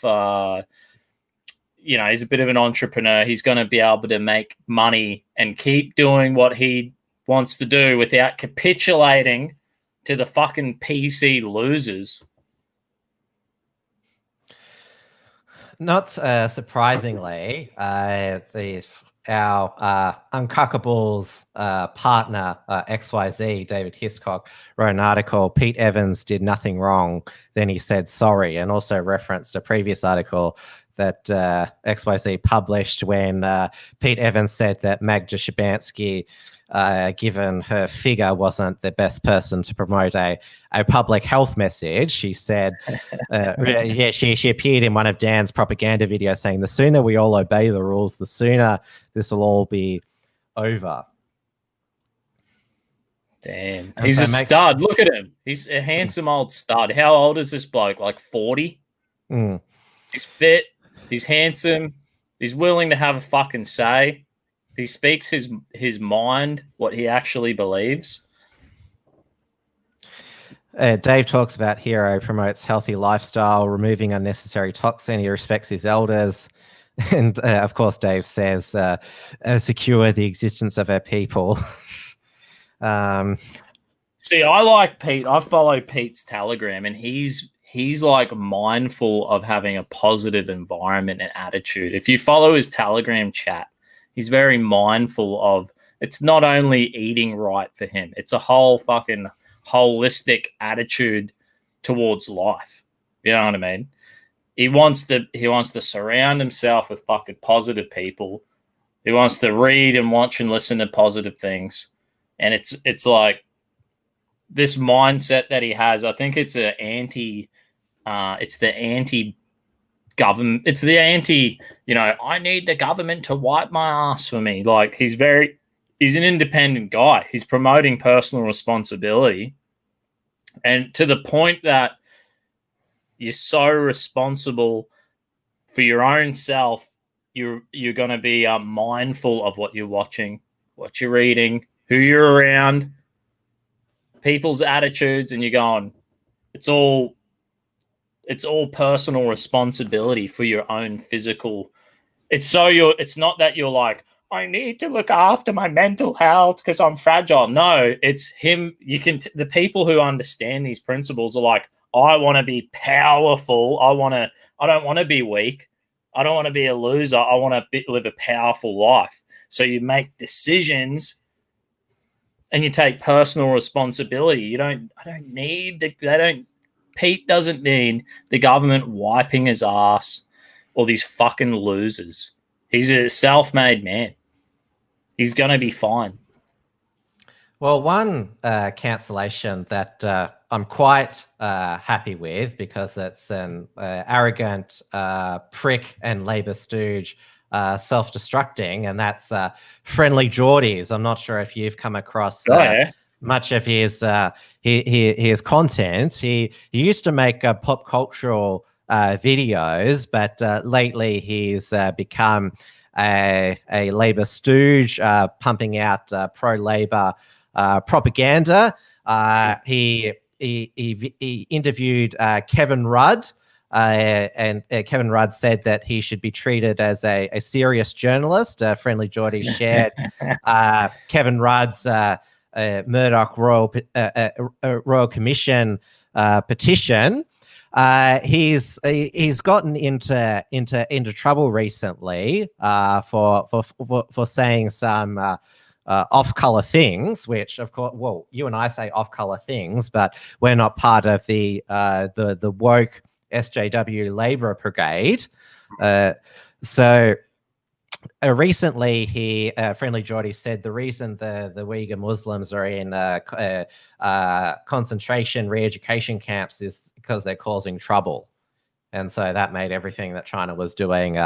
[SPEAKER 11] he's a bit of an entrepreneur. He's going to be able to make money and keep doing what he wants to do without capitulating to the fucking PC losers.
[SPEAKER 2] Not surprisingly, our Uncuckables partner, XYZ, David Hiscock, wrote an article, "Pete Evans did nothing wrong, then he said sorry," and also referenced a previous article that XYZ published when Pete Evans said that Magda Szubanski, given her figure, wasn't the best person to promote a public health message. She said, she appeared in one of Dan's propaganda videos saying, "The sooner we all obey the rules, the sooner this will all be over."
[SPEAKER 11] Damn. He's a stud. Look at him. He's a handsome old stud. How old is this bloke? Like 40? He's fit. He's handsome. He's willing to have a fucking say. He speaks his mind, what he actually believes.
[SPEAKER 2] Dave talks about Hero promotes healthy lifestyle, removing unnecessary toxin. He respects his elders. And of course, Dave says, secure the existence of our people.
[SPEAKER 11] See, I like Pete. I follow Pete's Telegram, and he's like mindful of having a positive environment and attitude. If you follow his Telegram chat, he's very mindful of it's not only eating right for him, it's a whole fucking holistic attitude towards life. You know what I mean? He wants to surround himself with fucking positive people. He wants to read and watch and listen to positive things. And it's like this mindset that he has. I think it's the anti-government. It's the anti, I need the government to wipe my ass for me. Like he's an independent guy. He's promoting personal responsibility. And to the point that you're so responsible for your own self, you're going to be mindful of what you're watching, what you're reading, who you're around, people's attitudes, and you're going, it's all personal responsibility for your own physical. It's not that you're like, I need to look after my mental health because I'm fragile. No, it's him. The people who understand these principles are like, I want to be powerful. I don't want to be weak. I don't want to be a loser. I want to live a powerful life. So you make decisions and you take personal responsibility. Pete doesn't need the government wiping his ass or these fucking losers. He's a self-made man. He's going to be fine.
[SPEAKER 2] Well, one cancellation that I'm quite happy with because it's an arrogant prick and Labour stooge self-destructing, and that's Friendly Geordies. I'm not sure if you've come across much of his content. He used to make pop cultural videos, but lately he's become a Labour stooge, pumping out pro-Labour propaganda. He interviewed Kevin Rudd, and Kevin Rudd said that he should be treated as a serious journalist. Friendly Geordie shared Kevin Rudd's Murdoch Royal Commission petition. He's gotten into trouble recently for saying some off-color things, which of course, well, you and I say off-color things, but we're not part of the woke SJW Labour Brigade. So recently, Friendly Geordie said the reason the Uyghur Muslims are in concentration re-education camps is because they're causing trouble. And so that made everything that China was doing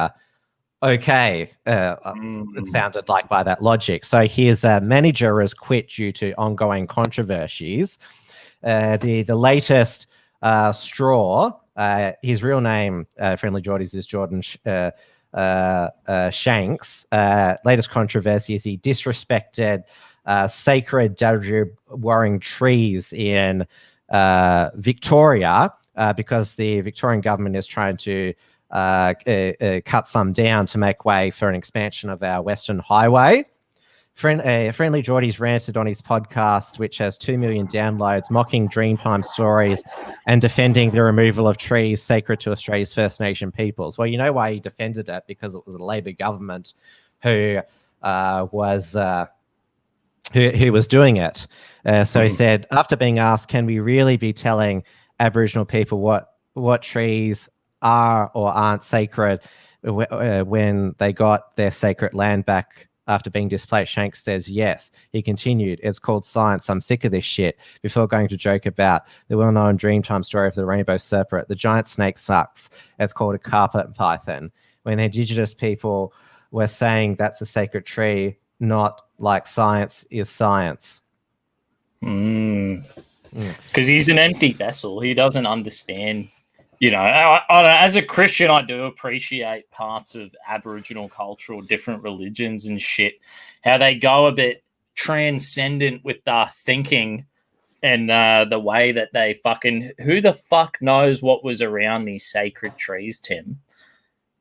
[SPEAKER 2] okay. It sounded like by that logic. So his manager has quit due to ongoing controversies. The latest straw, his real name, Friendly Geordies, is Jordan Shanks. Latest controversy is he disrespected sacred Djadju-wearing trees in Victoria because the Victorian government is trying to cut some down to make way for an expansion of our Western Highway. Friendly Geordie's ranted on his podcast, which has 2 million downloads, mocking Dreamtime stories and defending the removal of trees sacred to Australia's First Nation peoples. Well, you know why he defended it? Because it was a Labor government who was doing it. So he said, after being asked, can we really be telling Aboriginal people what trees are or aren't sacred when they got their sacred land back after being displaced? Shanks says yes. He continued, it's called science. I'm sick of this shit. Before going to joke about the well-known Dreamtime story of the rainbow serpent, the giant snake sucks. It's called a carpet python. When Indigenous people were saying that's a sacred tree, not like science is science.
[SPEAKER 11] Because he's an empty vessel. He doesn't understand. You know, as a Christian, I do appreciate parts of Aboriginal culture or different religions and shit, how they go a bit transcendent with their thinking and the way that they fucking, who the fuck knows what was around these sacred trees, Tim?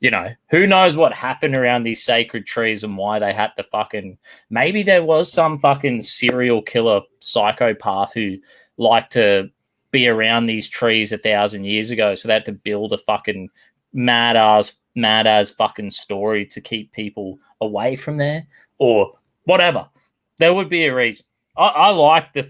[SPEAKER 11] You know, who knows what happened around these sacred trees and why they had to fucking, maybe there was some fucking serial killer psychopath who liked to be around these trees 1,000 years ago, so they had to build a fucking mad as fucking story to keep people away from there or whatever. There would be a reason. I like the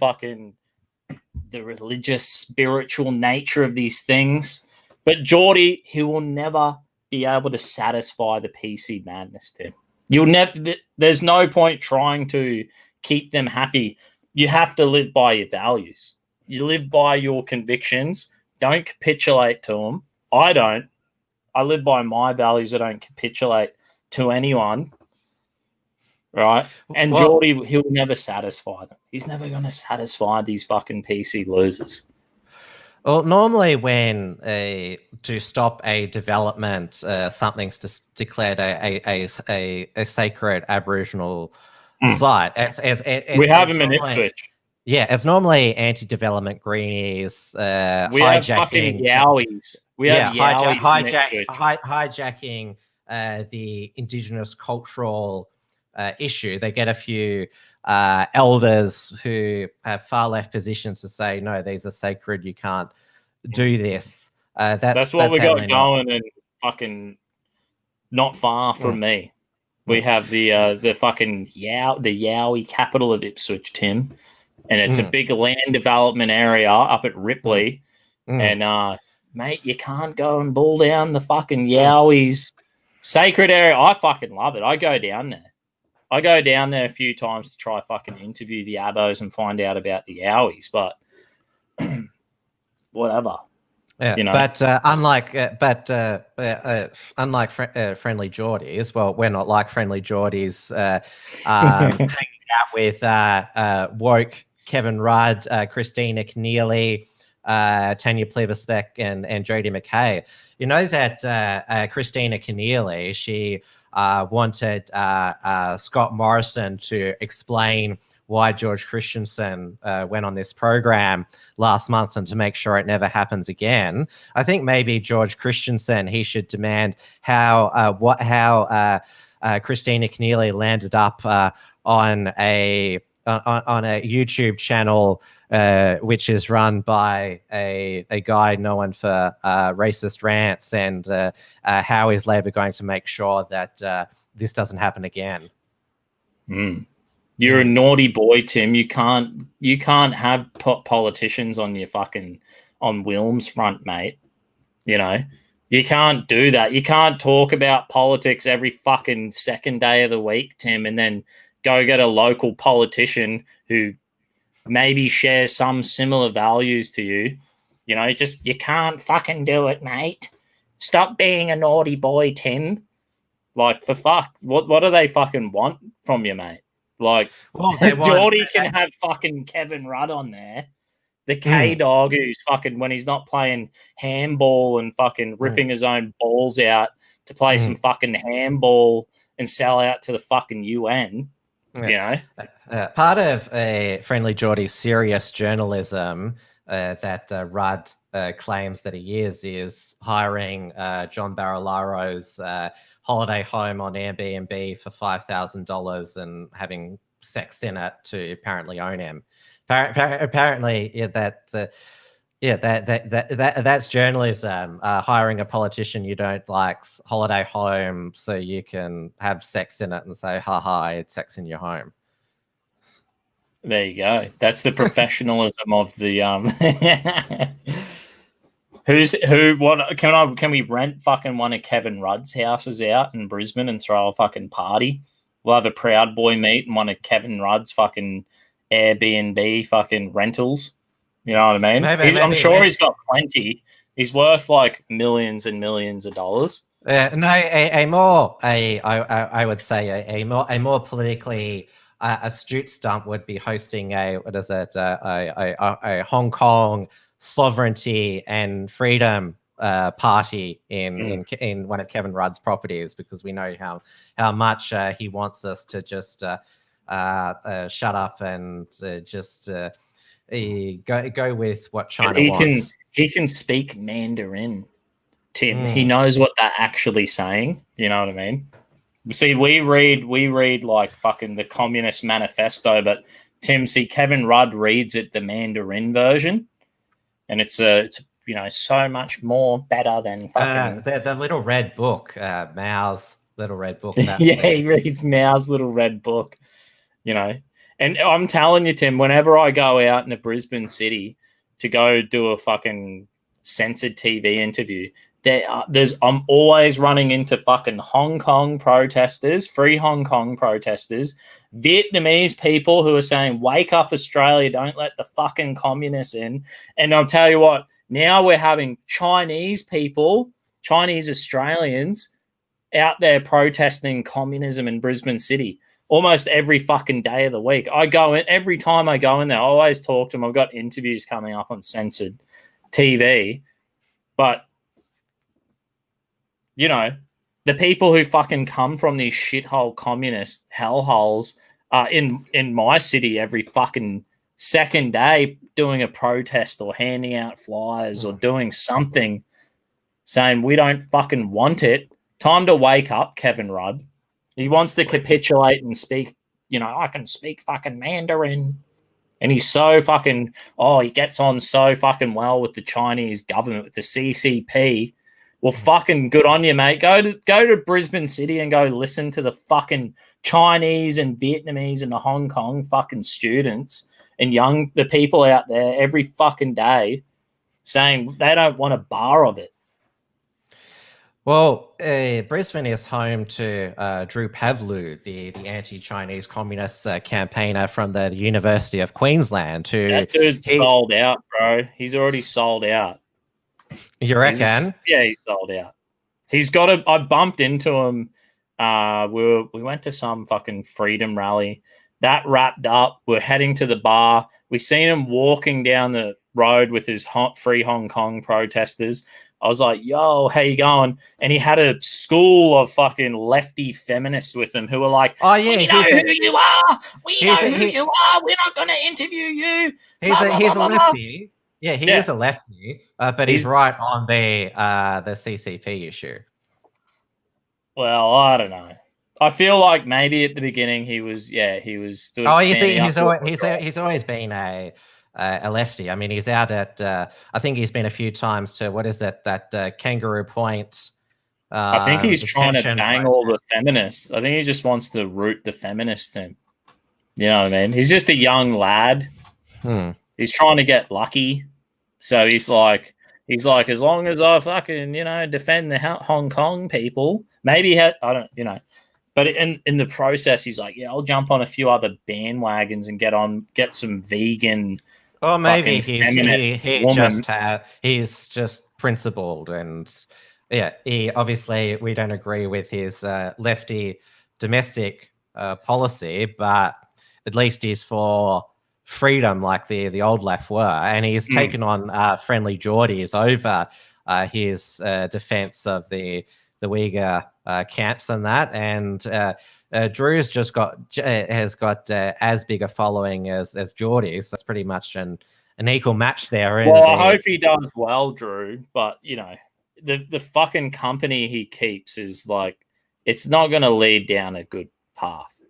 [SPEAKER 11] religious, spiritual nature of these things, but Geordie, he will never be able to satisfy the PC madness, Tim. You'll never. There's no point trying to keep them happy. You have to live by your values. You live by your convictions. Don't capitulate to them. I don't. I live by my values. I don't capitulate to anyone. Right? And Geordie, he'll never satisfy them. He's never going to satisfy these fucking PC losers.
[SPEAKER 2] Well, normally when to stop a development, something's declared a sacred Aboriginal site.
[SPEAKER 11] We have them in Ipswich.
[SPEAKER 2] Yeah, it's normally anti-development greenies,
[SPEAKER 11] we
[SPEAKER 2] hijacking.
[SPEAKER 11] Have fucking yowies. We have
[SPEAKER 2] hijacking the Indigenous cultural issue. They get a few elders who have far left positions to say, no, these are sacred, you can't do this. That's
[SPEAKER 11] what we got going, and fucking not far from me. We have the fucking the Yowie capital of Ipswich, Tim. And it's a big land development area up at Ripley. And mate, you can't go and bull down the fucking Yowies sacred area. I fucking love it. I go down there. I go down there a few times to try fucking interview the Abos and find out about the Yowies, but whatever.
[SPEAKER 2] Yeah, you know? But unlike Friendly Geordies, well, we're not like Friendly Geordies hanging out with woke Kevin Rudd, Christina Keneally, Tanya Pliberspeck, and Jodie McKay. You know that Christina Keneally, she wanted Scott Morrison to explain why George Christensen went on this program last month and to make sure it never happens again. I think maybe George Christensen, he should demand how Christina Keneally landed up on a YouTube channel which is run by a guy known for racist rants, and how is Labor going to make sure that this doesn't happen again?
[SPEAKER 11] You're a naughty boy, Tim. You can't have politicians on your fucking on WilmsFront, mate. You know, you can't do that. You can't talk about politics every fucking second day of the week, Tim, and then go get a local politician who maybe shares some similar values to you. You know, just, you can't fucking do it, mate. Stop being a naughty boy, Tim. Like, for fuck, what do they fucking want from you, mate? Like, Geordie can have fucking Kevin Rudd on there. The K-Dog who's fucking, when he's not playing handball and fucking ripping his own balls out to play some fucking handball and sell out to the fucking UN. You know?
[SPEAKER 2] Part of Friendly Geordie's serious journalism that Rudd claims that he is hiring John Barilaro's holiday home on Airbnb for $5,000 and having sex in it to apparently own him. Apparently, that's journalism. Hiring a politician you don't like's holiday home so you can have sex in it and say, "Ha ha, I had sex in your home."
[SPEAKER 11] There you go. That's the professionalism of the What can we rent fucking one of Kevin Rudd's houses out in Brisbane and throw a fucking party? We'll have a Proud Boy meet and one of Kevin Rudd's fucking Airbnb fucking rentals. You know what I mean? I'm sure he's got plenty. He's worth like millions and millions of dollars.
[SPEAKER 2] I would say a more politically astute stunt would be hosting a Hong Kong sovereignty and freedom party in one of Kevin Rudd's properties, because we know how much he wants us to just shut up and just go with what China
[SPEAKER 11] he
[SPEAKER 2] wants.
[SPEAKER 11] He can speak Mandarin, Tim. He knows what they're actually saying. You know what I mean? See, we read like fucking the Communist Manifesto, but Tim, see, Kevin Rudd reads it the Mandarin version, and it's so much more better than fucking
[SPEAKER 2] the little red book, Mao's little red book.
[SPEAKER 11] Yeah, he reads Mao's little red book, And I'm telling you, Tim, whenever I go out in the Brisbane city to go do a fucking censored TV interview, I'm always running into fucking Hong Kong protesters, free Hong Kong protesters, Vietnamese people who are saying, wake up, Australia, don't let the fucking communists in. And I'll tell you what, now we're having Chinese people, Chinese Australians out there protesting communism in Brisbane City almost every fucking day of the week. Every time I go in there, I always talk to them. I've got interviews coming up on censored TV, but the people who fucking come from these shithole communist hellholes are in my city every fucking second day doing a protest or handing out flyers or doing something saying we don't fucking want it. Time to wake up, Kevin Rudd. He wants to capitulate and speak, I can speak fucking Mandarin. And he's so fucking, he gets on so fucking well with the Chinese government, with the CCP. Well, fucking good on you, mate. Go to Brisbane City and go listen to the fucking Chinese and Vietnamese and the Hong Kong fucking students and the people out there every fucking day saying they don't want a bar of it.
[SPEAKER 2] Well, Brisbane is home to Drew Pavlou, the anti-Chinese communist campaigner from the University of Queensland.
[SPEAKER 11] That dude's sold out, bro. He's already sold out.
[SPEAKER 2] You reckon?
[SPEAKER 11] He's sold out. He's got I bumped into him. We went to some fucking freedom rally. That wrapped up. We're heading to the bar. We seen him walking down the road with his free Hong Kong protesters. I was like, yo, how you going? And he had a school of fucking lefty feminists with him who were like, oh, yeah, we know who you are. We know who you are. We're not going to interview you.
[SPEAKER 2] He's a lefty. Yeah, he is a lefty, but he's right on the CCP issue.
[SPEAKER 11] Well, I don't know. I feel like maybe at the beginning he was.
[SPEAKER 2] He's always been a lefty. I mean, he's out at. I think he's been a few times to what is it? That Kangaroo Point.
[SPEAKER 11] I think he's trying to bang all the feminists. I think he just wants to root the feminists in. You know what I mean? He's just a young lad. He's trying to get lucky. So he's like, as long as I fucking, defend the Hong Kong people, maybe I don't, but in the process, he's like, yeah, I'll jump on a few other bandwagons and get some vegan.
[SPEAKER 2] Or maybe he's just principled and he obviously we don't agree with his lefty domestic policy, but at least he's for freedom like the old left were, and he's taken on friendly Geordies over his defense of the Uyghur camps and that, and Drew's has got as big a following as Geordies. That's pretty much an equal match there.
[SPEAKER 11] Well, I hope he does well, Drew, but the fucking company he keeps is like, it's not going to lead down a good path,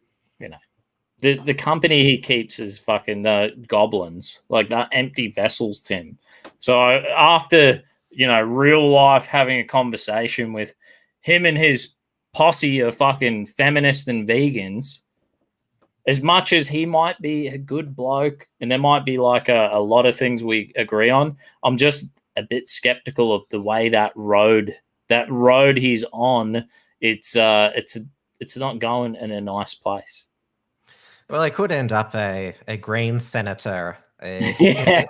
[SPEAKER 11] The company he keeps is fucking the goblins, like the empty vessels, Tim. So after, real life having a conversation with him and his posse of fucking feminists and vegans, as much as he might be a good bloke and there might be like a lot of things we agree on, I'm just a bit skeptical of the way that road he's on. It's not going in a nice place.
[SPEAKER 2] Well, they could end up a Green senator.
[SPEAKER 11] Maybe.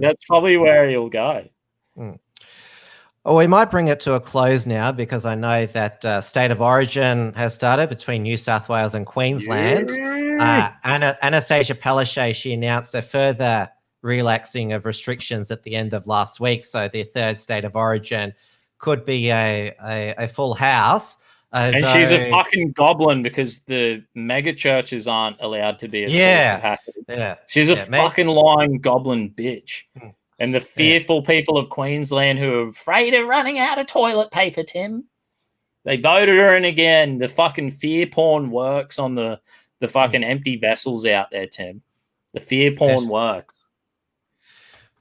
[SPEAKER 11] That's probably where he'll go.
[SPEAKER 2] Well, we might bring it to a close now because I know that State of Origin has started between New South Wales and Queensland. Anastasia Palaszczuk, she announced a further relaxing of restrictions at the end of last week. So the third State of Origin could be a full house.
[SPEAKER 11] And she's a fucking goblin because the mega churches aren't allowed to be at full capacity.
[SPEAKER 2] Yeah.
[SPEAKER 11] She's a fucking lying goblin bitch. And the fearful people of Queensland who are afraid of running out of toilet paper, Tim, they voted her in again. The fucking fear porn works on the fucking empty vessels out there, Tim. The fear porn works.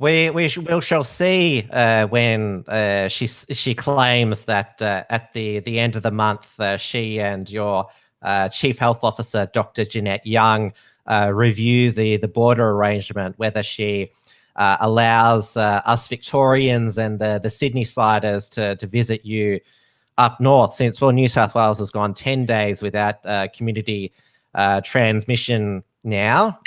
[SPEAKER 2] We shall see when she claims that at the end of the month she and your Chief Health Officer, Dr. Jeanette Young, review the border arrangement, whether she allows us Victorians and the Sydney siders to visit you up north, since New South Wales has gone 10 days without community transmission now.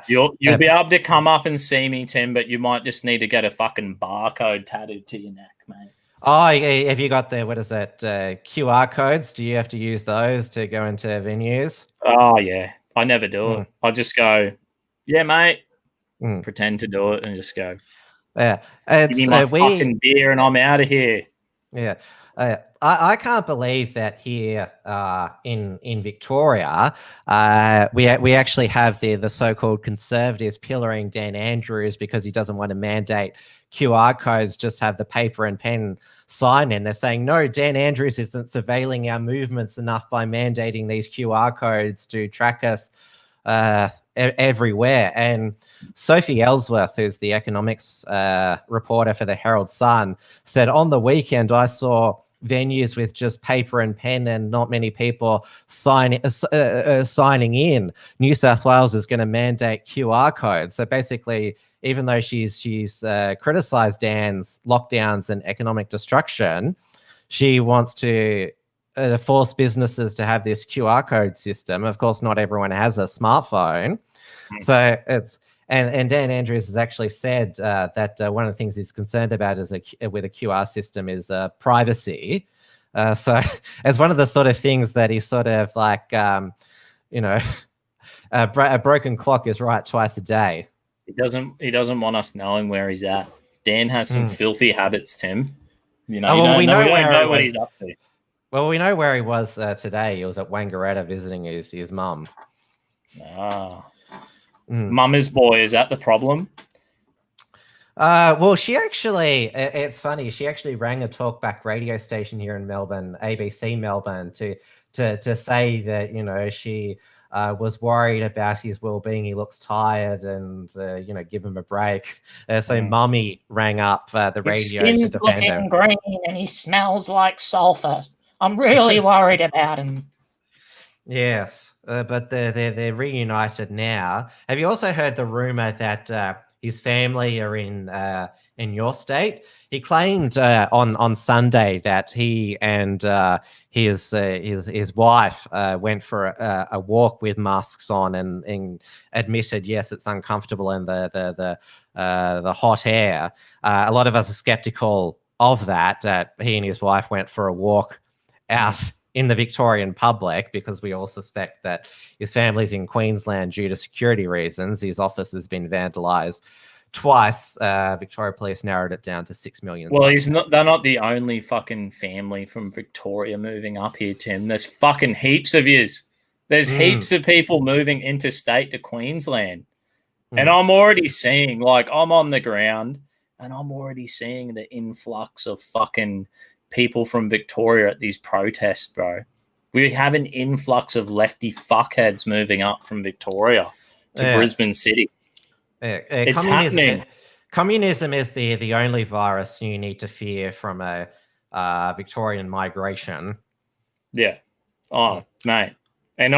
[SPEAKER 11] You'll be able to come up and see me, Tim, but you might just need to get a fucking barcode tattooed to your neck, mate.
[SPEAKER 2] Oh, have you got what is it, QR codes? Do you have to use those to go into venues?
[SPEAKER 11] Oh, yeah. I never do it. I just go, yeah, mate. Pretend to do it and just go,
[SPEAKER 2] yeah.
[SPEAKER 11] Give me my fucking beer and I'm out of here.
[SPEAKER 2] Yeah. I can't believe that here in Victoria, we actually have the so-called conservatives pillaring Dan Andrews because he doesn't want to mandate QR codes, just have the paper and pen sign in. They're saying, no, Dan Andrews isn't surveilling our movements enough by mandating these QR codes to track us everywhere. And Sophie Ellsworth, who's the economics reporter for the Herald Sun, said on the weekend, I saw venues with just paper and pen and not many people signing in. New South Wales is going to mandate QR codes. So basically, even though she's criticized Dan's lockdowns and economic destruction, she wants to force businesses to have this QR code system. Of course, not everyone has a smartphone. So it's and Dan Andrews has actually said that one of the things he's concerned about with a QR system is privacy. So it's one of the sort of things that he's sort of like, a broken clock is right twice a day.
[SPEAKER 11] He doesn't want us knowing where he's at. Dan has some filthy habits, Tim. We don't know what he's up to.
[SPEAKER 2] Well, we know where he was today. He was at Wangaratta visiting his mum.
[SPEAKER 11] Mama's boy, is that the problem?
[SPEAKER 2] Well, she actually, it's funny, she actually rang a talkback radio station here in Melbourne, ABC Melbourne, to say that, she was worried about his well-being. He looks tired and, give him a break. So Mummy rang up the radio
[SPEAKER 12] His
[SPEAKER 2] to
[SPEAKER 12] skin's
[SPEAKER 2] defend
[SPEAKER 12] looking
[SPEAKER 2] him.
[SPEAKER 12] green and he smells like sulfur. I'm really worried about him.
[SPEAKER 2] Yes, but they're reunited now. Have you also heard the rumor that his family are in your state? He claimed on Sunday that he and his wife went for a walk with masks on and admitted, yes, it's uncomfortable in the hot air. A lot of us are skeptical of that he and his wife went for a walk out in the Victorian public, because we all suspect that his family's in Queensland due to security reasons. His office has been vandalised twice. Victoria Police narrowed it down to 6 million.
[SPEAKER 11] Well, they're not the only fucking family from Victoria moving up here, Tim. There's fucking heaps of yous. There's heaps of people moving interstate to Queensland. And I'm already seeing, I'm on the ground and I'm already seeing the influx of fucking people from Victoria at these protests, bro. We have an influx of lefty fuckheads moving up from Victoria to Brisbane City. It's happening.
[SPEAKER 2] Communism is the only virus you need to fear from a Victorian migration.
[SPEAKER 11] Yeah. Oh, mate. And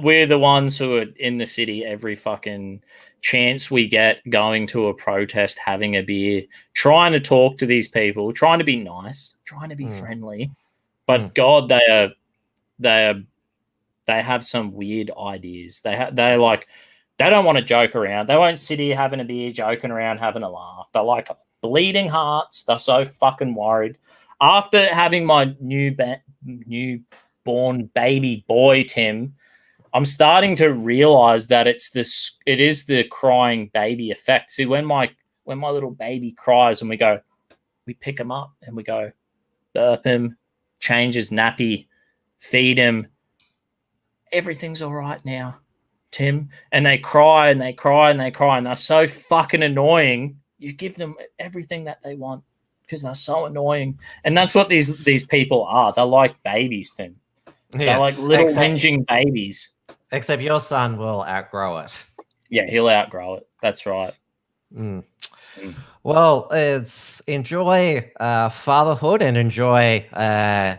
[SPEAKER 11] we're the ones who are in the city every fucking chance we get, going to a protest, having a beer, trying to talk to these people, trying to be nice, trying to be friendly. But God, they have some weird ideas. They don't want to joke around. They won't sit here having a beer, joking around, having a laugh. They're like bleeding hearts. They're so fucking worried. After having my newborn baby boy, Tim, I'm starting to realize that it is the crying baby effect. See, when my little baby cries and we pick him up and we go burp him, change his nappy, feed them. Everything's all right now, Tim. And they cry and they cry and they cry, and they're so fucking annoying. You give them everything that they want because they're so annoying. And that's what these people are. They're like babies, Tim.
[SPEAKER 2] Yeah.
[SPEAKER 11] They're like little whinging babies.
[SPEAKER 2] Except your son will outgrow it.
[SPEAKER 11] Yeah, he'll outgrow it. That's right.
[SPEAKER 2] Well, it's enjoy fatherhood and enjoy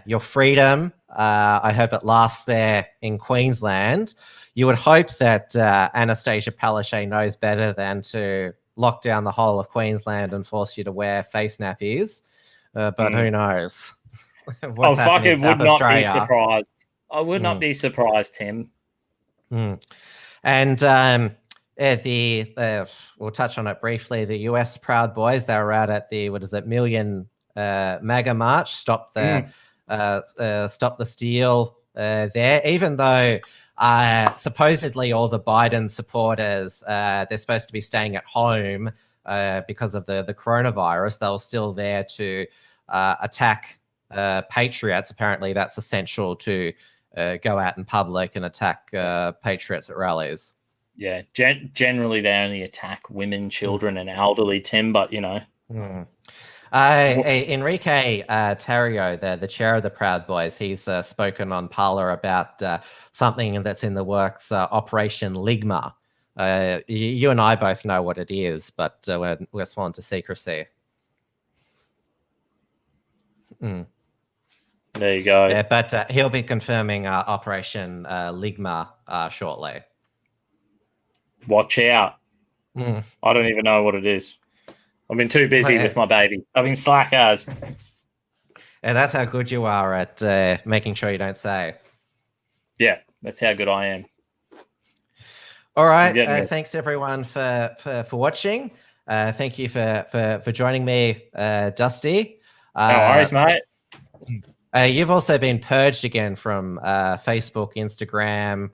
[SPEAKER 2] your freedom. I hope it lasts there in Queensland. You would hope that Anastasia Palaszczuk knows better than to lock down the whole of Queensland and force you to wear face nappies. But who knows?
[SPEAKER 11] Oh, fuck, it would not be surprised. I would not be surprised, Tim.
[SPEAKER 2] And we'll touch on it briefly. The US Proud Boys, they were out at the Million MAGA March. Stop the steal there. Even though supposedly all the Biden supporters they're supposed to be staying at home because of the coronavirus, they were still there to attack patriots. Apparently, that's essential to go out in public and attack patriots at rallies.
[SPEAKER 11] Yeah, generally they only attack women, children, and elderly, Tim. But you know,
[SPEAKER 2] Enrique Tarrio, the chair of the Proud Boys, he's spoken on Parler about something that's in the works, Operation Ligma. You and I both know what it is, but we're sworn to secrecy.
[SPEAKER 11] There you go.
[SPEAKER 2] Yeah, but he'll be confirming Operation Ligma shortly.
[SPEAKER 11] Watch out. I don't even know what it is. I've been too busy with my baby. I've been slack as.
[SPEAKER 2] And that's how good you are at making sure you don't say.
[SPEAKER 11] Yeah, that's how good I am.
[SPEAKER 2] All right. Thanks everyone for watching. Thank you for joining me, Dusty.
[SPEAKER 11] No worries, mate.
[SPEAKER 2] You've also been purged again from Facebook, Instagram.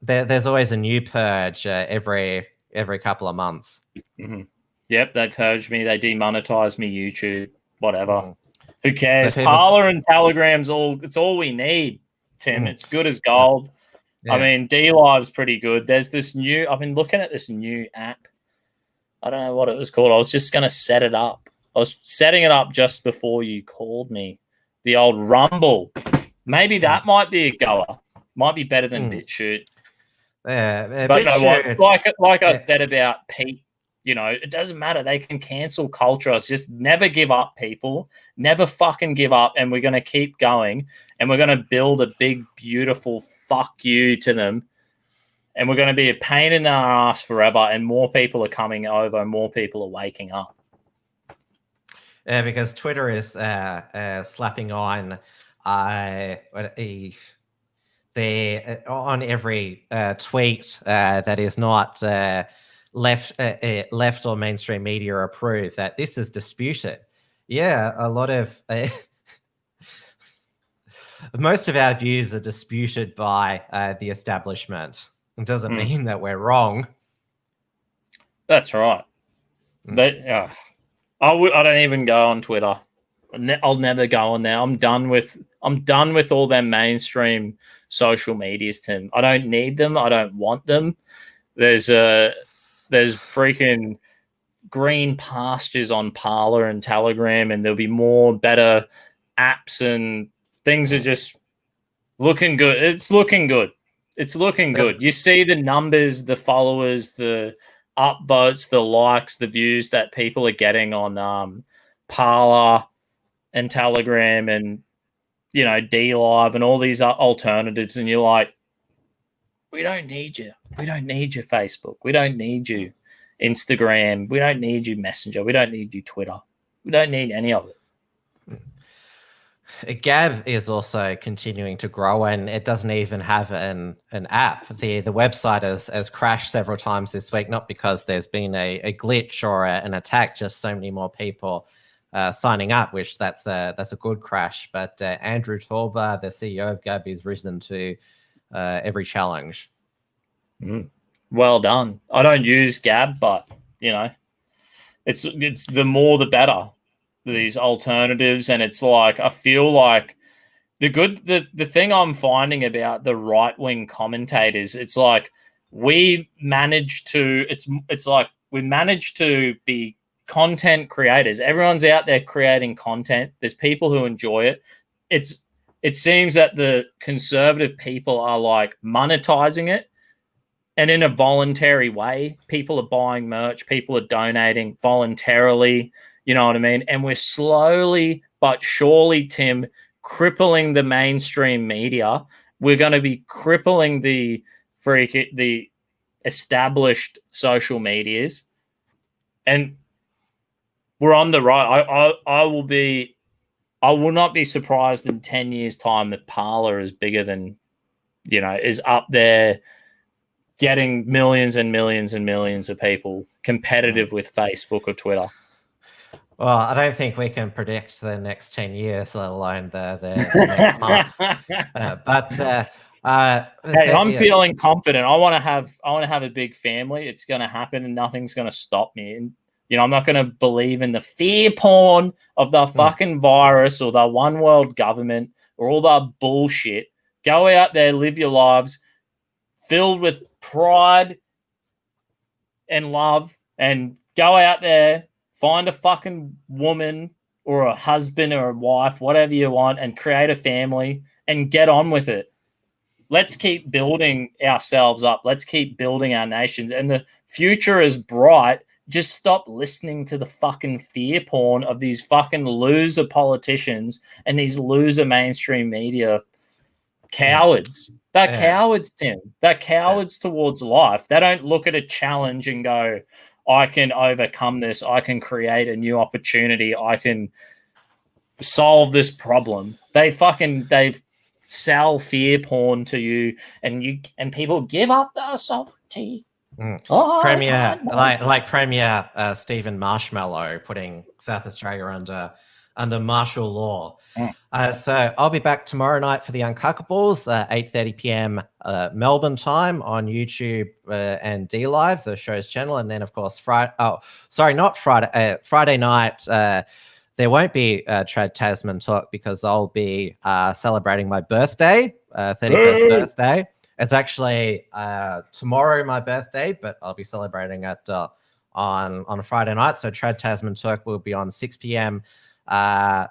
[SPEAKER 2] There's always a new purge every couple of months.
[SPEAKER 11] Yep, they purged me. They demonetized me, YouTube, whatever. Who cares? Parler and Telegram's it's all we need, Tim. It's good as gold. Yeah. I mean, D-Live's pretty good. There's this I've been looking at this new app. I don't know what it was called. I was just going to set it up. I was setting it up just before you called me. The old Rumble. Maybe that might be a goer. Might be better than BitChute. But you know what? Like I said about Pete, you know, it doesn't matter. They can cancel culture. It's just never give up, people. Never fucking give up. And we're going to keep going. And we're going to build a big, beautiful fuck you to them. And we're going to be a pain in our ass forever. And more people are coming over and more people are waking up.
[SPEAKER 2] Yeah, because Twitter is slapping on on every tweet that is not left or mainstream media approved, that this is disputed. Yeah, a lot of most of our views are disputed by the establishment. It doesn't mean that we're wrong.
[SPEAKER 11] That's right. I don't even go on Twitter. I'll never go on there. I'm done with all them mainstream social medias, Tim. I don't need them. I don't want them. There's freaking green pastures on Parler and Telegram, and there'll be more better apps, and things are just looking good. It's looking good. It's looking good. You see the numbers, the followers, the upvotes, the likes, the views that people are getting on Parler and Telegram and, you know, D-Live and all these alternatives, and you're like, we don't need you. We don't need you, Facebook. We don't need you, Instagram. We don't need you, Messenger. We don't need you, Twitter. We don't need any of it.
[SPEAKER 2] Gab is also continuing to grow, and it doesn't even have an app. The website has crashed several times this week, not because there's been a glitch or an attack, just so many more people signing up, which that's a good crash. But Andrew Torba, the CEO of Gab, is risen to every challenge.
[SPEAKER 11] Well done. I don't use Gab, but you know, it's the more the better. These alternatives, and it's like I feel like The thing I'm finding about the right-wing commentators, it's like we manage to be content creators. Everyone's out there creating content. There's people who enjoy it. It seems that the conservative people are like monetizing it, and in a voluntary way. People are buying merch, people are donating voluntarily, you know what I mean? And we're slowly but surely, Tim, crippling the mainstream media. We're going to be crippling the established social medias, and we're on the right. I will not be surprised in 10 years' time if Parler is bigger than, is up there getting millions and millions and millions of people competitive with Facebook or Twitter.
[SPEAKER 2] Well, I don't think we can predict the next 10 years, let alone the next month.
[SPEAKER 11] Hey, I'm feeling confident. I want to have a big family. It's going to happen, and nothing's going to stop me. And I'm not going to believe in the fear porn of the fucking virus or the one world government or all that bullshit. Go out there, live your lives filled with pride and love, and go out there, find a fucking woman or a husband or a wife, whatever you want, and create a family and get on with it. Let's keep building ourselves up. Let's keep building our nations. And the future is bright. Just stop listening to the fucking fear porn of these fucking loser politicians and these loser mainstream media cowards. They're cowards, Tim. They're cowards towards life. They don't look at a challenge and go, I can overcome this. I can create a new opportunity. I can solve this problem. They sell fear porn to you, and people give up their sovereignty.
[SPEAKER 2] Premier Stephen Marshmallow putting South Australia under martial law. So I'll be back tomorrow night for the Uncockables, 8:30 p.m. Melbourne time on YouTube and D Live, the show's channel, and then of course Friday night. There won't be Trad Tasman Talk because I'll be celebrating my birthday, 31st birthday. It's actually tomorrow my birthday, but I'll be celebrating it on a Friday night. So Trad Tasman Talk will be on 6 p.m.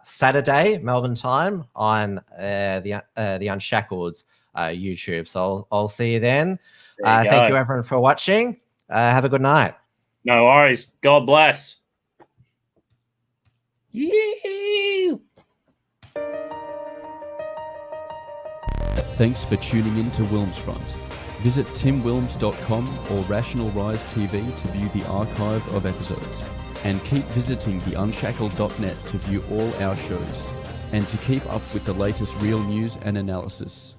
[SPEAKER 2] Saturday Melbourne time on the Unshackled YouTube. So I'll see you then. Thank you everyone for watching. Have a good night.
[SPEAKER 11] No worries. God bless.
[SPEAKER 1] Thanks for tuning in to WilmsFront. Visit timwilms.com or Rational Rise TV to view the archive of episodes. And keep visiting theunshackled.net to view all our shows. And to keep up with the latest real news and analysis.